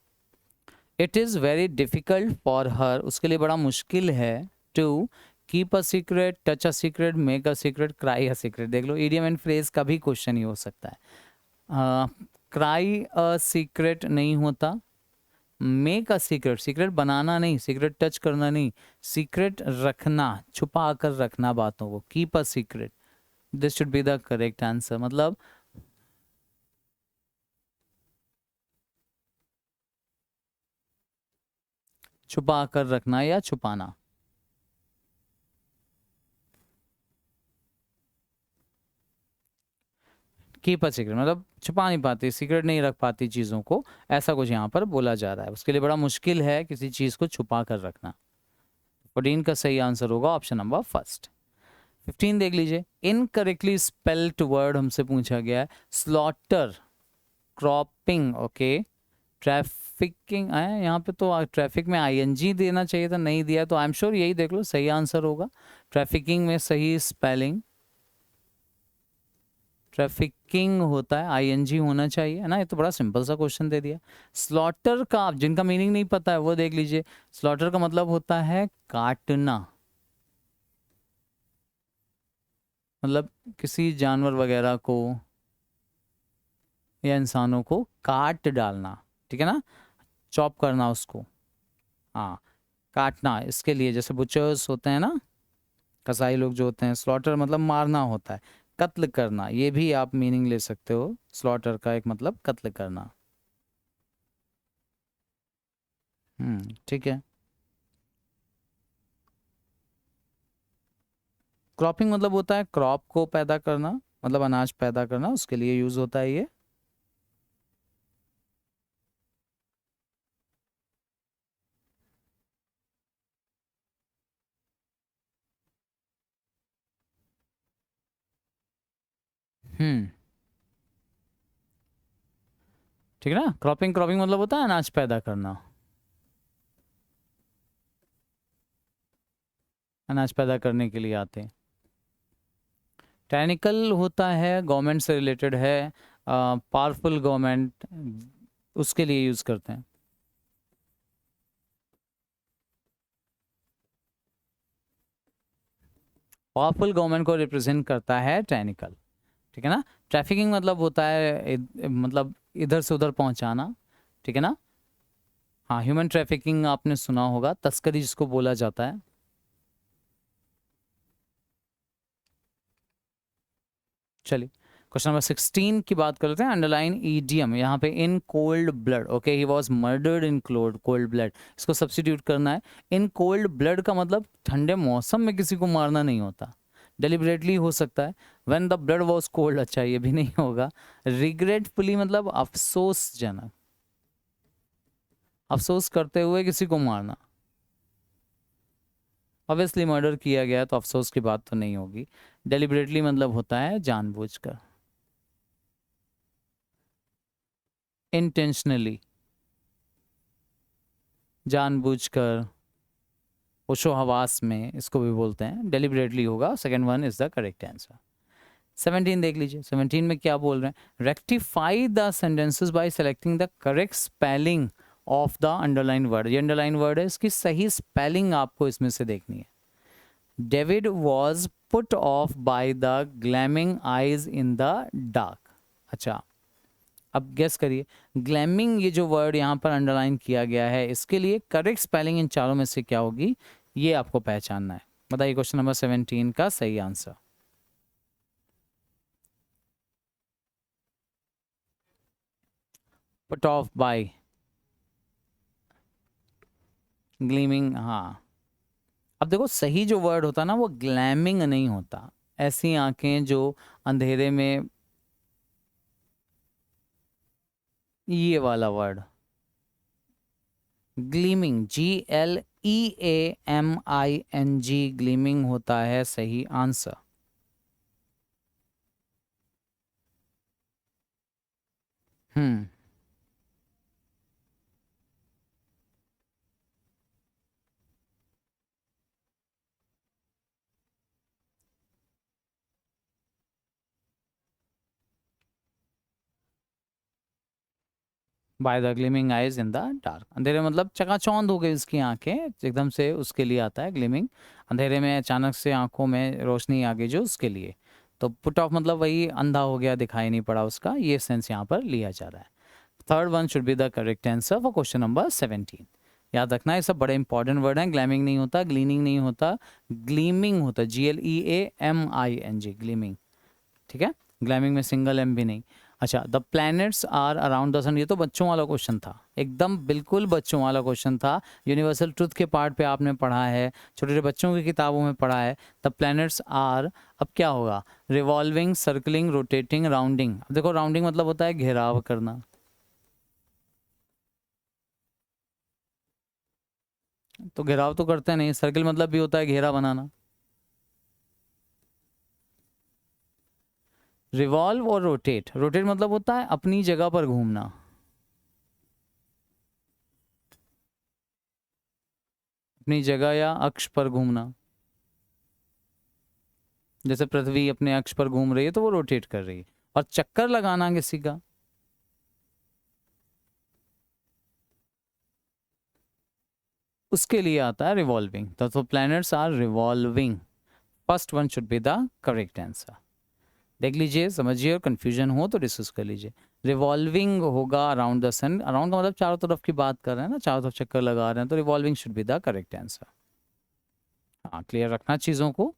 S1: It is very difficult for her, उसके लिए बड़ा मुश्किल है, to keep a secret, touch a secret, make a secret, cry a secret. देख लो idiom and phrase का भी क्वेश्चन ही हो सकता है। क्राई अ सीक्रेट नहीं होता, मेक अ सीक्रेट, सीक्रेट बनाना नहीं, सीक्रेट टच करना नहीं, सीक्रेट रखना, छुपा कर रखना बातों को, keep a secret, this should be the correct answer, मतलब छुपा कर रखना या छुपाना। कीप अ सीक्रेट मतलब छुपा नहीं पाती, सीक्रेट नहीं रख पाती चीज़ों को, ऐसा कुछ यहाँ पर बोला जा रहा है, उसके लिए बड़ा मुश्किल है किसी चीज़ को छुपा कर रखना। 14 का सही आंसर होगा ऑप्शन नंबर फर्स्ट। 15 देख लीजिए, इनकरेक्टली स्पेल्ड वर्ड हमसे पूछा गया है, स्लॉटर, क्रॉपिंग, ओके, ट्रैफिकिंग है यहाँ पे, तो ट्रैफिक में आईएनजी देना चाहिए था, नहीं दिया, तो आई एम श्योर यही देख लो सही आंसर होगा, ट्रैफिकिंग में सही स्पेलिंग ट्रैफिकिंग होता है, आईएनजी होना चाहिए, है ना, ये तो बड़ा सिंपल सा क्वेश्चन दे दिया। स्लॉटर का आप जिनका मीनिंग नहीं पता है वो देख लीजिए, स्लॉटर का मतलब होता है काटना, मतलब किसी जानवर वगैरह को या इंसानों को काट डालना, ठीक है ना, चॉप करना उसको, हाँ काटना, इसके लिए जैसे बुचर्स होते हैं ना, कसाई लोग जो होते हैं, स्लॉटर मतलब मारना होता है, कत्ल करना, ये भी आप मीनिंग ले सकते हो, स्लॉटर का एक मतलब कत्ल करना। ठीक है। क्रॉपिंग मतलब होता है क्रॉप को पैदा करना, मतलब अनाज पैदा करना, उसके लिए यूज होता है ये। हम्म, ठीक है ना। क्रॉपिंग, क्रॉपिंग मतलब होता है अनाज पैदा करना, अनाज पैदा करने के लिए आते हैं। टेक्निकल होता है गवर्नमेंट से रिलेटेड है, पावरफुल गवर्नमेंट उसके लिए यूज करते हैं। पावरफुल गवर्नमेंट को रिप्रेजेंट करता है टेक्निकल, ठीक है ना। ट्रैफिकिंग मतलब होता है मतलब इधर से उधर पहुंचाना, ठीक है ना। हाँ, ह्यूमन ट्रैफिकिंग आपने सुना होगा, तस्करी जिसको बोला जाता है। चलिए क्वेश्चन नंबर 16 की बात करते हैं। अंडरलाइन ईडियम यहाँ पे in cold blood, okay, he was murdered in cold blood, इसको सब्स्टिट्यूट करना है। इन कोल्ड ब्लड का मतलब ठंडे मौसम में किसी को मारना नहीं होता, डेलिबरेटली हो सकता है। When the blood was cold, अच्छा ये भी नहीं होगा। रिग्रेटफुली मतलब अफसोसजनक, अफसोस करते हुए किसी को मारना। ऑब्वियसली मर्डर किया गया तो अफसोस की बात तो नहीं होगी। डेलिबरेटली मतलब होता है जानबूझकर, इंटेंशनली, जानबूझकर, होशो हवास में इसको भी बोलते हैं, डेलिबरेटली होगा। Second one is the correct answer. 17 देख लीजिए, 17 में क्या बोल रहे हैं। Rectify the sentences by selecting the correct spelling of the underline word. ये अंडरलाइन वर्ड है, इसकी सही स्पेलिंग आपको इसमें से देखनी है। David was put off by the gleaming eyes in the dark. अच्छा, अब गेस करिए, ग्लैमिंग ये जो वर्ड यहाँ पर अंडरलाइन किया गया है, इसके लिए करेक्ट स्पेलिंग इन चारों में से क्या होगी, ये आपको पहचानना है। बताइए क्वेश्चन नंबर 17 का सही answer. Put off by gleaming, हाँ। अब देखो सही जो वर्ड होता ना वो ग्लैमिंग नहीं होता। ऐसी आंखें जो अंधेरे में, ये वाला वर्ड ग्लीमिंग, GLEAMING, ग्लीमिंग होता है सही answer. Hmm, by the gleaming eyes in the dark, अंधेरे मतलब चकाचौंध हो गई उसकी आंखें एकदम से, उसके लिए आता है ग्लीमिंग। अंधेरे में अचानक से आंखों में रोशनी आ गई जो, उसके लिए। तो पुट ऑफ मतलब वही अंधा हो गया, दिखाई नहीं पड़ा उसका, ये सेंस यहाँ पर लिया जा रहा है। Third one should be the correct answer for question number 17। याद रखना ये सब बड़े इंपॉर्टेंट वर्ड हैं। ग्लैमिंग नहीं होता, ग्लीनिंग नहीं होता, ग्लीमिंग होता है, GLEAMING, ग्लीमिंग, ठीक है। ग्लैमिंग में सिंगल एम भी नहीं। अच्छा, the planets are around the sun, ये तो बच्चों वाला क्वेश्चन था, एकदम बिल्कुल बच्चों वाला क्वेश्चन था। यूनिवर्सल ट्रुथ के पार्ट पे आपने पढ़ा है, छोटे छोटे बच्चों की किताबों में पढ़ा है। द प्लैनेट्स आर, अब क्या होगा, रिवॉल्विंग, सर्कलिंग, रोटेटिंग, राउंडिंग। अब देखो राउंडिंग मतलब होता है घेराव करना, तो घेराव तो करते नहीं। सर्कल मतलब भी होता है घेरा बनाना। रिवॉल्व और रोटेट, रोटेट मतलब होता है अपनी जगह पर घूमना, अपनी जगह या अक्ष पर घूमना। जैसे पृथ्वी अपने अक्ष पर घूम रही है तो वो रोटेट कर रही है। और चक्कर लगाना किसी का, उसके लिए आता है रिवॉल्विंग। तो planets are revolving, first one should be the correct answer. देख लीजिए, समझिए, और कंफ्यूजन हो तो डिस्कस कर लीजिए। रिवॉल्विंग होगा अराउंड द सन, अराउंड का मतलब चारों तरफ की बात कर रहे हैं ना, चारों तरफ चक्कर लगा रहे हैं, तो revolving should be the correct answer. हाँ, क्लियर रखना चीज़ों को।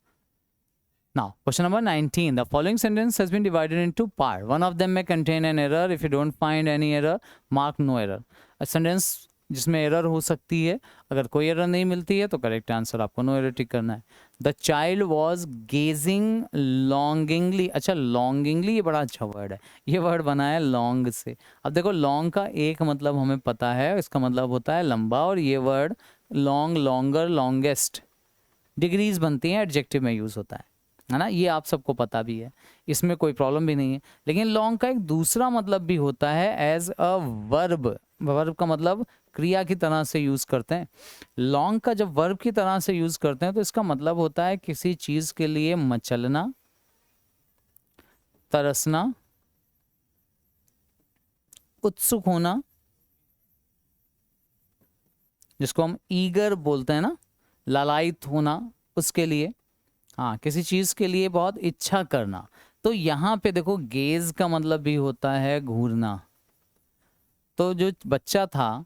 S1: Now, question number 19. The following sentence has been divided into part. One of them may contain an error. If you don't find any error, mark no error. A sentence जिसमें error हो सकती है। अगर कोई error नहीं मिलती है तो करेक्ट आंसर आपको नो एरर टिक करना है। The child was gazing longingly. अच्छा, लॉन्गिंगली ये बड़ा अच्छा वर्ड है, ये वर्ड बना है लॉन्ग से। अब देखो लॉन्ग का एक मतलब हमें पता है, इसका मतलब होता है लंबा, और ये word long, longer, longest degrees बनती हैं, एडजेक्टिव में यूज़ होता है ना, ये आप सबको पता भी है, इसमें कोई प्रॉब्लम भी नहीं है। लेकिन लॉन्ग का एक दूसरा मतलब भी होता है एज अ वर्ब। वर्ब का मतलब क्रिया की तरह से यूज़ करते हैं। लॉन्ग का जब वर्ब की तरह से यूज़ करते हैं तो इसका मतलब होता है किसी चीज़ के लिए मचलना, तरसना, उत्सुक होना, जिसको हम ईगर बोलते हैं ना, लालायित होना उसके लिए। हाँ, किसी चीज़ के लिए बहुत इच्छा करना। तो यहाँ पे देखो गेज का मतलब भी होता है घूरना। तो जो बच्चा था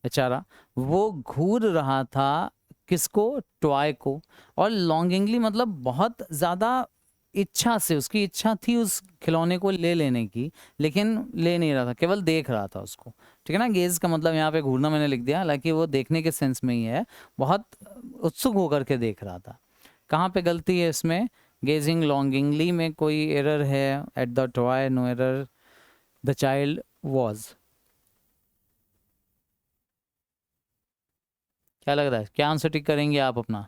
S1: बेचारा, वो घूर रहा था किसको, टॉय को। और लॉन्गिंगली मतलब बहुत ज़्यादा इच्छा से, उसकी इच्छा थी उस खिलौने को ले लेने की, लेकिन ले नहीं रहा था, केवल देख रहा था उसको। ठीक है ना, गेज का मतलब यहाँ पे घूरना मैंने लिख दिया, हालांकि वो देखने के सेंस में ही है, बहुत उत्सुक होकर के देख रहा था। कहाँ पे गलती है इसमें, गेजिंग लॉन्गिंगली में कोई एरर है, at the toy no error, the child was. क्या लग रहा है, क्या आंसर टिक करेंगे आप अपना?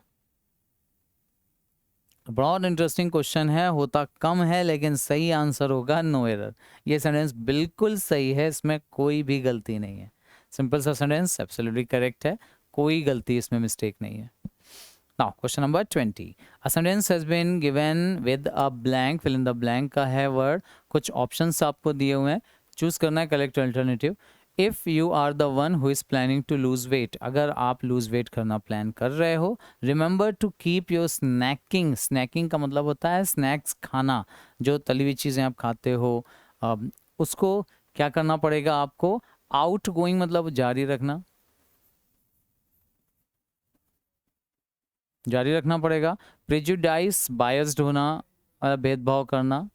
S1: बहुत इंटरेस्टिंग क्वेश्चन है, होता कम है लेकिन सही आंसर होगा नो एरर। ये सेंटेंस बिल्कुल सही है, इसमें कोई भी गलती नहीं है। सिंपल सा सेंटेंस एब्सोल्युटली करेक्ट है, कोई गलती इसमें मिस्टेक नहीं है। Now question number 20, a sentence has been given with a blank, fill in the blank का है वर्ड, कुछ ऑप्शंस आपको दिए हुए हैं, चूज करना है correct alternative. If you are the one who is planning to lose weight, अगर आप लूज वेट करना प्लान कर रहे हो, remember to keep your snacking. Snacking का मतलब होता है स्नैक्स खाना, जो तली हुई चीज़ें आप खाते हो, उसको क्या करना पड़ेगा आपको, आउट गोइंग मतलब जारी रखना, जारी रखना पड़ेगा। प्रेजुडाइज बायस्ड होना, भेदभाव करना।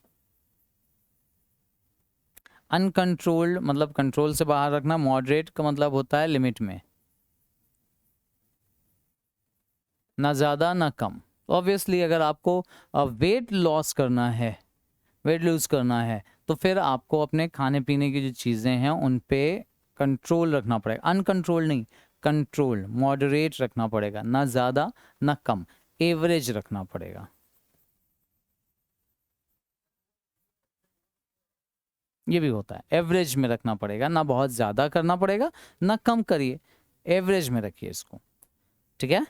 S1: अनकंट्रोल्ड मतलब कंट्रोल से बाहर रखना। मॉडरेट का मतलब होता है लिमिट में, ना ज़्यादा ना कम। ऑब्वियसली अगर आपको वेट लॉस करना है, वेट लूज करना है, तो फिर आपको अपने खाने पीने की जो चीज़ें हैं उन पे कंट्रोल रखना पड़ेगा। अनकंट्रोल नहीं, कंट्रोल, मॉडरेट रखना पड़ेगा, ना ज़्यादा ना कम, एवरेज रखना पड़ेगा। ये भी होता है, एवरेज में रखना पड़ेगा, ना बहुत ज़्यादा करना पड़ेगा ना कम करिए, एवरेज में रखिए इसको। ठीक है,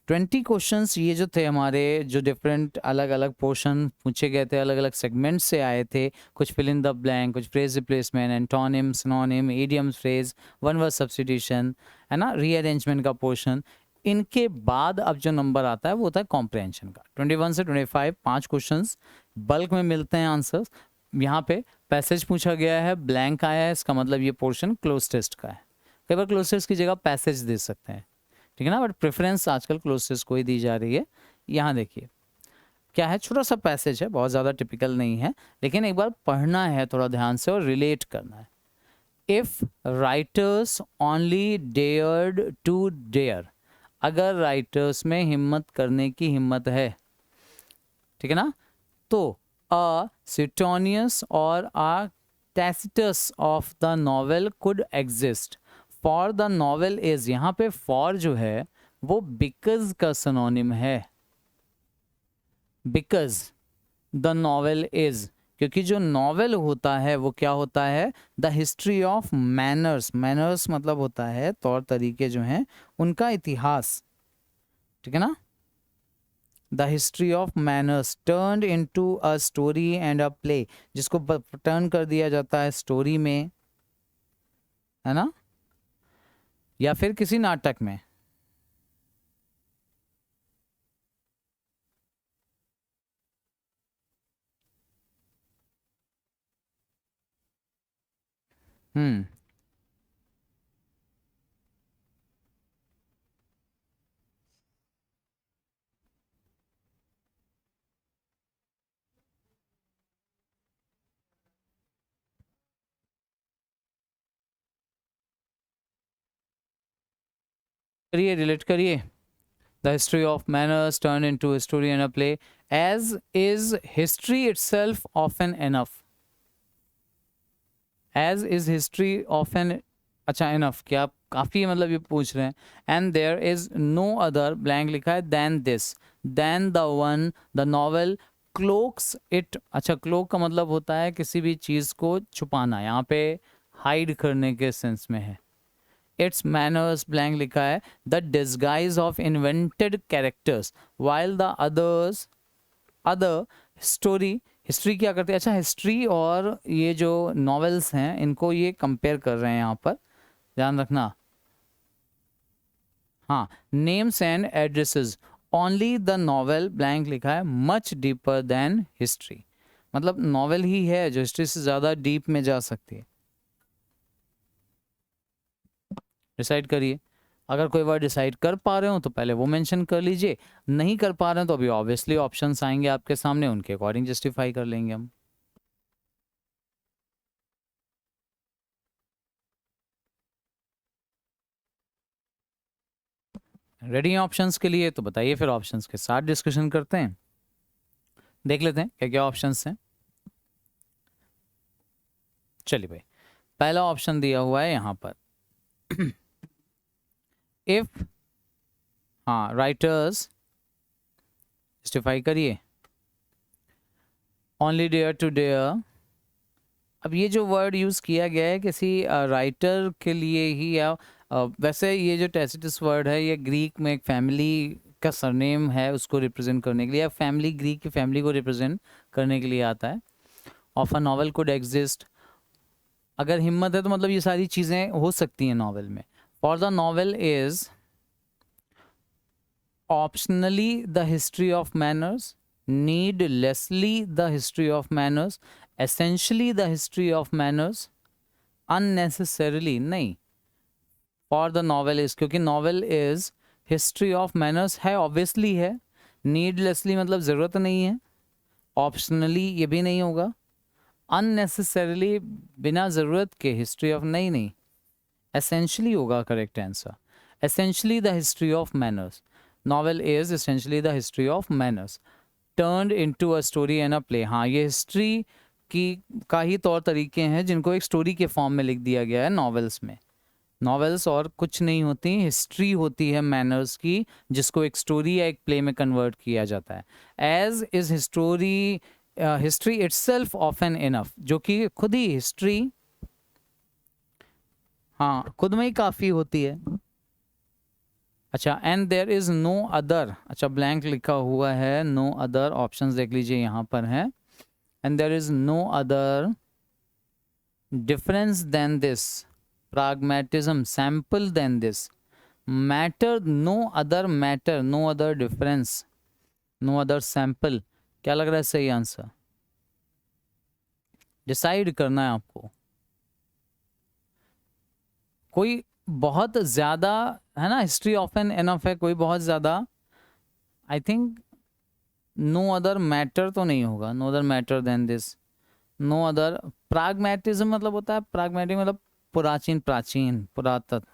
S1: 20 क्वेश्चंस ये जो थे हमारे, जो डिफरेंट अलग अलग पोर्शन पूछे गए थे, अलग अलग सेगमेंट से आए थे, कुछ फिल इन द ब्लैंक, कुछ phrase replacement, antonym, synonym, idiom phrase, one word substitution, है ना, रीअरेंजमेंट का पोर्शन। इनके बाद अब जो नंबर आता है वो होता है कॉम्प्रहेंशन का। 21 से 25 5 क्वेश्चंस बल्क में मिलते हैं आंसर्स। यहाँ पे पैसेज पूछा गया है, ब्लैंक आया है, इसका मतलब ये पोर्शन क्लोज टेस्ट का है। कई बार क्लोज टेस्ट की जगह पैसेज दे सकते हैं, ठीक है ना, बट प्रेफरेंस आजकल क्लोज टेस्ट को ही दी जा रही है। यहाँ देखिए क्या है, छोटा सा पैसेज है, बहुत ज़्यादा टिपिकल नहीं है, लेकिन एक बार पढ़ना है थोड़ा ध्यान से और रिलेट करना है। If writers only dared to dare, अगर राइटर्स में हिम्मत करने की हिम्मत है, ठीक है ना, तो अ Suetonius और a Tacitus of the novel could exist. For the novel is, यहाँ पे for जो है वो because का सिनोनिम है, because the novel is, क्योंकि जो नॉवेल होता है वो क्या होता है, the history of manners. Manners मतलब होता है तौर तरीके जो हैं उनका इतिहास, ठीक है ना, the history of manners turned into a story and a play, जिसको टर्न कर दिया जाता है स्टोरी में, है ना, या फिर किसी नाटक में। हम्म करिए, रिलेट करिए। The history of manners turn into a story and a play, as is history itself often enough. As is history often, अच्छा इनफ क्या आप काफ़ी मतलब ये पूछ रहे हैं। And there is no other blank लिखा है than this, then the one the novel cloaks it. अच्छा, क्लोक का मतलब होता है किसी भी चीज़ को छुपाना, यहाँ पे हाइड करने के सेंस में है। इट्स मैनर्स ब्लैंक लिखा है the disguise of invented characters while the others other story. History क्या करते हैं, अच्छा हिस्ट्री और ये जो नॉवेल्स हैं इनको ये कंपेयर कर रहे हैं यहाँ पर, ध्यान रखना। हाँ, names and addresses only the novel blank लिखा है मच डीपर देन हिस्ट्री, मतलब नॉवेल ही है जो हिस्ट्री से ज़्यादा डीप में जा सकती है। डिसाइड करिए, अगर कोई वर्ड डिसाइड कर पा रहे हो तो पहले वो मेंशन कर लीजिए, नहीं कर पा रहे हो तो अभी ऑब्वियसली ऑप्शंस आएंगे आपके सामने, उनके अकॉर्डिंग जस्टिफाई कर लेंगे हम। रेडी हैं ऑप्शंस के लिए? तो बताइए, फिर ऑप्शंस के साथ डिस्कशन करते हैं, देख लेते हैं क्या क्या ऑप्शंस हैं। चलिए भाई, पहला ऑप्शन दिया हुआ है यहाँ पर इफ, हाँ राइटर्स, जस्टिफाई करिए। ओनली डेयर टू डेयर, अब ये जो वर्ड यूज़ किया गया है किसी राइटर के लिए ही, या वैसे ये जो टैसिटस वर्ड है ये ग्रीक में एक फैमिली का सरनेम है उसको रिप्रेजेंट करने के लिए, या फैमिली ग्रीक की फैमिली को रिप्रेजेंट करने के लिए आता है। Of a novel could exist, अगर हिम्मत है तो मतलब ये सारी चीज़ें हो सकती हैं नॉवल में। For the novel is optionally the history of manners, needlessly the history of manners, essentially the history of manners, unnecessarily नहीं। for the novel is, क्योंकि novel is history of manners है, obviously है। needlessly मतलब ज़रूरत नहीं है, optionally ये भी नहीं होगा, unnecessarily बिना ज़रूरत के history of नहीं, essentially होगा correct answer. essentially the history of manners, novel is essentially the history of manners turned into a story and a play। हाँ, ये हिस्ट्री की का ही तौर तरीके हैं जिनको एक स्टोरी के फॉर्म में लिख दिया गया है नॉवेल्स में। नॉवेल्स और कुछ नहीं होती, हिस्ट्री होती है मैनर्स की, जिसको एक स्टोरी या एक प्ले में कन्वर्ट किया जाता है। As is history history itself often enough, जो कि खुद ही हिस्ट्री, हाँ खुद में ही काफ़ी होती है। अच्छा, and there is no other, अच्छा ब्लैंक लिखा हुआ है, नो अदर, ऑप्शंस देख लीजिए यहाँ पर है। And there is no other difference than this, pragmatism sample than this, matter no other matter, no other difference, no other sample। क्या लग रहा है सही आंसर? डिसाइड करना है आपको। कोई बहुत ज़्यादा है ना, हिस्ट्री ऑफन एनफ है, कोई बहुत ज़्यादा, I think no other matter तो नहीं होगा, no other matter than this, no other. Pragmatism मतलब होता है, प्राग्मेटिक मतलब प्राचीन, प्राचीन पुरातत्व,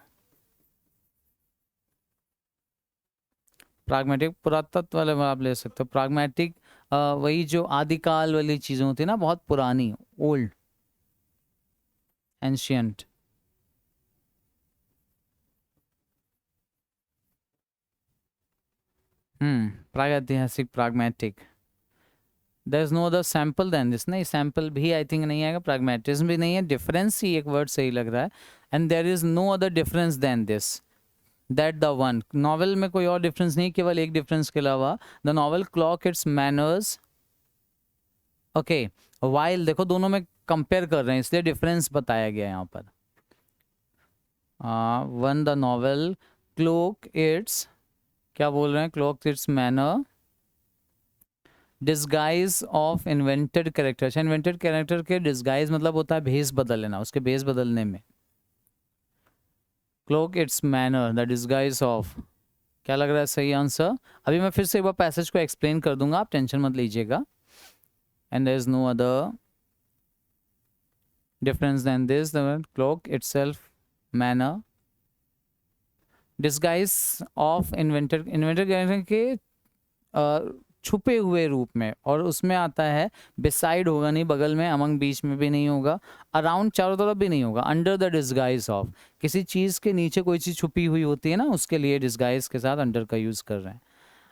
S1: प्राग्मेटिक पुरातत्व वाले में आप ले सकते हो। प्राग्मेटिक वही जो आदिकाल वाली चीज़ें होती है ना, बहुत पुरानी, ओल्ड, एंशियंट। प्रागैतिहासिक, pragmatic. There is no other sample than this, नहीं सैंपल भी आई थिंक नहीं आएगा, प्राग्मेटिज्म भी नहीं है, डिफरेंस ही एक वर्ड सही लग रहा है। And there is no other difference than this, that the one, novel में कोई और डिफरेंस नहीं, केवल एक डिफरेंस के अलावा, the novel clock it's manners, okay while, देखो दोनों में कंपेयर कर रहे हैं इसलिए डिफरेंस बताया गया यहाँ पर। One the novel cloak its, क्या बोल रहे हैं, cloak its manner, disguise of invented character, अच्छा इन्वेंटेड कैरेक्टर के डिस्गाइज मतलब होता है भेस बदल लेना, उसके भेस बदलने में। Cloak its manner the disguise of, क्या लग रहा है सही आंसर? अभी मैं फिर से एक बार पैसेज को एक्सप्लेन कर दूंगा, आप टेंशन मत लीजिएगा। And there is no other difference than this, the cloak itself manner, disguise of invented, invented character के छुपे हुए रूप में, और उसमें आता है बिसाइड होगा नहीं, बगल में, अमंग बीच में भी नहीं होगा, अराउंड चारों तरफ भी नहीं होगा, अंडर द डिस्गाइज ऑफ, किसी चीज़ के नीचे कोई चीज़ छुपी हुई होती है ना, उसके लिए डिस्गाइज के साथ अंडर का यूज़ कर रहे हैं।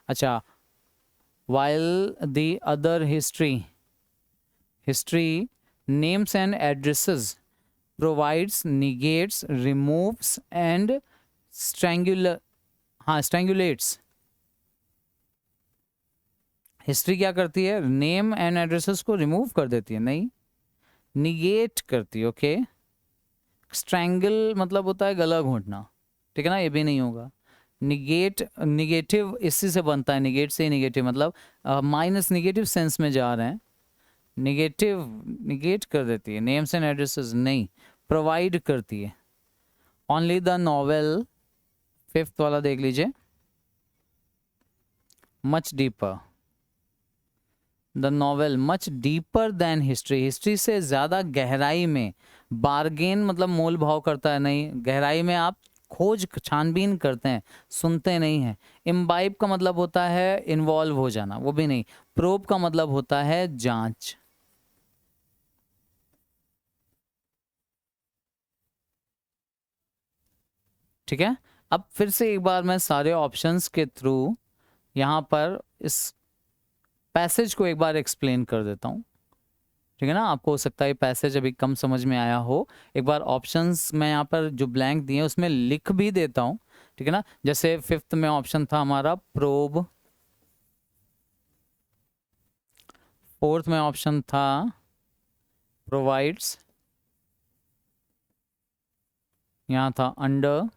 S1: अच्छा, while the other history names and addresses provides, negates, removes and strangulates. History क्या करती है? नेम एंड एड्रेसेस को रिमूव कर देती है, नहीं, निगेट करती है। ओके, स्ट्रैंगल मतलब होता है गला घोंटना, ठीक है ना, ये भी नहीं होगा। निगेट, निगेटिव इसी से बनता है, निगेट से ही निगेटिव मतलब माइनस, निगेटिव सेंस में जा रहे हैं, निगेटिव, निगेट कर देती है। नेम्स एंड एड्रेसेस नहीं, प्रोवाइड करती है। ओनली द नॉवेल, फिफ्थ वाला देख लीजिए, much deeper, the novel much deeper than history, history से ज़्यादा गहराई में, बार्गेन मतलब मोल भाव करता है, नहीं, गहराई में आप खोज छानबीन करते हैं, सुनते नहीं हैं। इम्बाइब का मतलब होता है इन्वॉल्व हो जाना, वो भी नहीं। प्रोब का मतलब होता है जांच। ठीक है, अब फिर से एक बार मैं सारे ऑप्शंस के थ्रू यहाँ पर इस पैसेज को एक बार एक्सप्लेन कर देता हूँ, ठीक है ना। आपको हो सकता है पैसेज अभी कम समझ में आया हो, एक बार ऑप्शंस मैं यहाँ पर जो ब्लैंक दिए हैं उसमें लिख भी देता हूँ, ठीक है ना। जैसे फिफ्थ में ऑप्शन था हमारा प्रोब, फोर्थ में ऑप्शन था प्रोवाइड्स, यहाँ था under,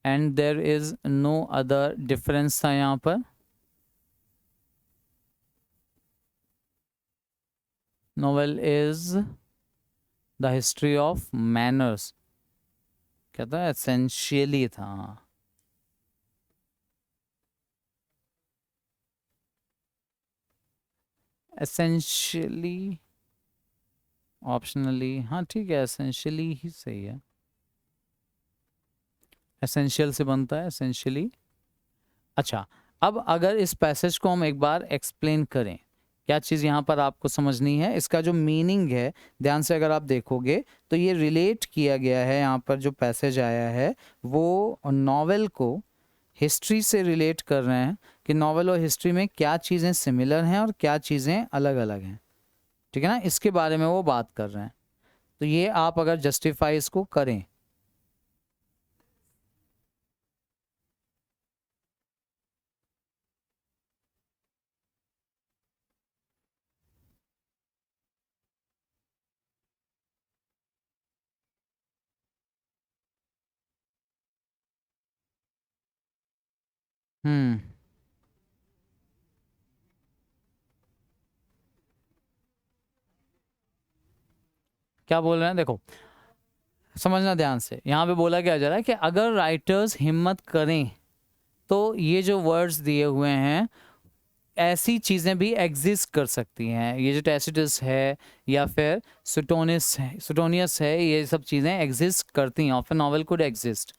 S1: and there is no other difference था यहाँ पर। Novel is the history of manners, क्या था, एसेंशियली था। एसेंशियली, ऑप्शनली, हाँ ठीक है, एसेंशियली ही सही है, एसेंशियल से बनता है, एसेंशियली। अच्छा, अब अगर इस पैसेज को हम एक बार एक्सप्लेन करें, क्या चीज़ यहाँ पर आपको समझनी है, इसका जो मीनिंग है ध्यान से अगर आप देखोगे तो ये रिलेट किया गया है, यहाँ पर जो पैसेज आया है वो नॉवेल को हिस्ट्री से रिलेट कर रहे हैं कि नॉवेल और हिस्ट्री में क्या चीज़ें सिमिलर हैं और क्या चीज़ें अलग अलग हैं, ठीक है ना, इसके बारे में वो बात कर रहे हैं। तो ये आप अगर जस्टिफाई इसको करें, हम्म, क्या बोल रहे हैं, देखो समझना ध्यान से, यहाँ पे बोला क्या जा रहा है कि अगर राइटर्स हिम्मत करें तो ये जो वर्ड्स दिए हुए हैं ऐसी चीज़ें भी एग्जिस्ट कर सकती हैं, ये जो टैसिटस है या फिर सुटोनियस है, ये सब चीज़ें एग्जिस्ट करती हैं, of A novel could exist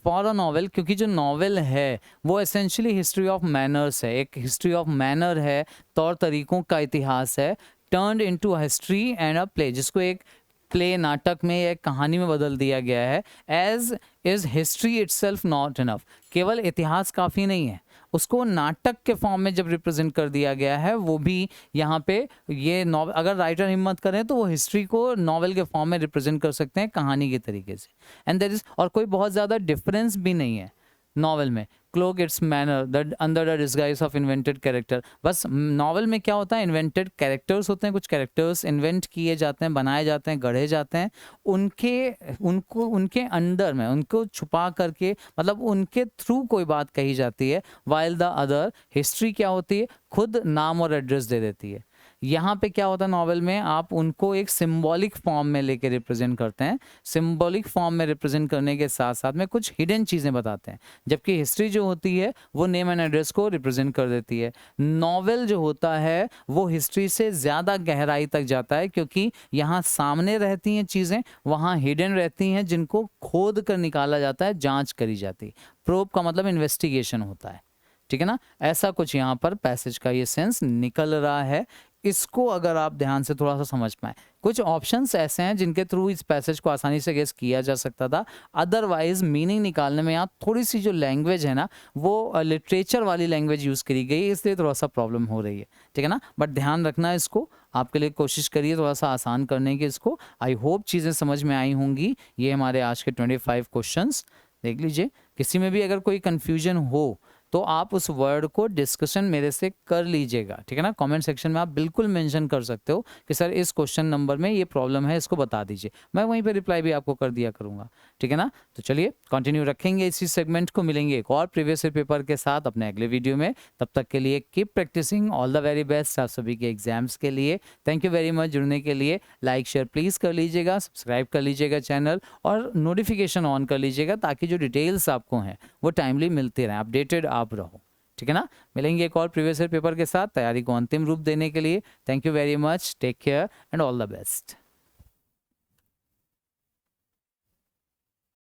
S1: for a novel, क्योंकि जो नॉवल है वो एसेंशियली हिस्ट्री ऑफ मैनर्स है, एक हिस्ट्री ऑफ मैनर है, तौर तरीकों का इतिहास है, turned into history and a play, जिसको एक प्ले, नाटक में या एक कहानी में बदल दिया गया है। As is history itself not enough, केवल इतिहास काफ़ी नहीं है, उसको नाटक के फॉर्म में जब रिप्रेजेंट कर दिया गया है, वो भी यहाँ पे ये नॉवल, अगर राइटर हिम्मत करें तो वो हिस्ट्री को नॉवल के फॉर्म में रिप्रेजेंट कर सकते हैं कहानी के तरीके से। एंड देयर इज, और कोई बहुत ज़्यादा डिफरेंस भी नहीं है नॉवल में। Cloak its manner the under the disguise of invented character, बस नॉवल में क्या होता है, इन्वेंटेड कैरेक्टर्स होते हैं, कुछ कैरेक्टर्स इन्वेंट किए जाते हैं, बनाए जाते हैं, गढ़े जाते हैं, उनके अंडर में, उनको छुपा करके, मतलब उनके थ्रू कोई बात कही जाती है। वाइल द अदर हिस्ट्री क्या होती है, खुद नाम और एड्रेस दे देती है। यहाँ पे क्या होता है नॉवेल में, आप उनको एक सिंबॉलिक फॉर्म में लेके रिप्रेजेंट करते हैं। सिंबॉलिक फॉर्म में रिप्रेजेंट करने के साथ साथ में कुछ हिडन चीज़ें बताते हैं, जबकि हिस्ट्री जो होती है वो नेम एंड एड्रेस को रिप्रेजेंट कर देती है। नॉवेल जो होता है वो हिस्ट्री से ज़्यादा गहराई तक जाता है, क्योंकि यहाँ सामने रहती हैं चीज़ें, वहाँ हिडन रहती हैं जिनको खोद कर निकाला जाता है, जांच करी जाती है। प्रोब का मतलब इन्वेस्टिगेशन होता है, ठीक है ना। ऐसा कुछ यहाँ पर पैसेज का ये सेंस निकल रहा है। इसको अगर आप ध्यान से थोड़ा सा समझ पाए, कुछ ऑप्शंस ऐसे हैं जिनके थ्रू इस पैसेज को आसानी से गेस किया जा सकता था। अदरवाइज मीनिंग निकालने में यहाँ थोड़ी सी जो लैंग्वेज है ना, वो लिटरेचर वाली लैंग्वेज यूज़ करी गई, इसलिए थोड़ा सा प्रॉब्लम हो रही है, ठीक है ना। बट ध्यान रखना, इसको आपके लिए कोशिश करिए थोड़ा सा आसान करने की इसको। आई होप चीज़ें समझ में आई होंगी। ये हमारे आज के 25 क्वेश्चंस देख लीजिए। किसी में भी अगर कोई कन्फ्यूजन हो तो आप उस वर्ड को डिस्कशन मेरे से कर लीजिएगा, ठीक है ना। कमेंट सेक्शन में आप बिल्कुल मेंशन कर सकते हो कि सर इस क्वेश्चन नंबर में ये प्रॉब्लम है, इसको बता दीजिए। मैं वहीं पे रिप्लाई भी आपको कर दिया करूंगा, ठीक है ना। तो चलिए कंटिन्यू रखेंगे इसी सेगमेंट को। मिलेंगे एक और प्रीवियस ईयर पेपर के साथ अपने अगले वीडियो में। तब तक के लिए keep practising. All the very best आप सभी के एग्जाम्स के लिए। थैंक यू वेरी मच जुड़ने के लिए। लाइक शेयर प्लीज़ कर लीजिएगा, सब्सक्राइब कर लीजिएगा चैनल, और नोटिफिकेशन ऑन कर लीजिएगा ताकि जो डिटेल्स आपको हैं वो टाइमली मिलते रहें, अपडेटेड आप रहो, ठीक है ना। मिलेंगे एक और प्रीवियस ईयर पेपर के साथ तैयारी को अंतिम रूप देने के लिए। Thank you very much, take care and all the best.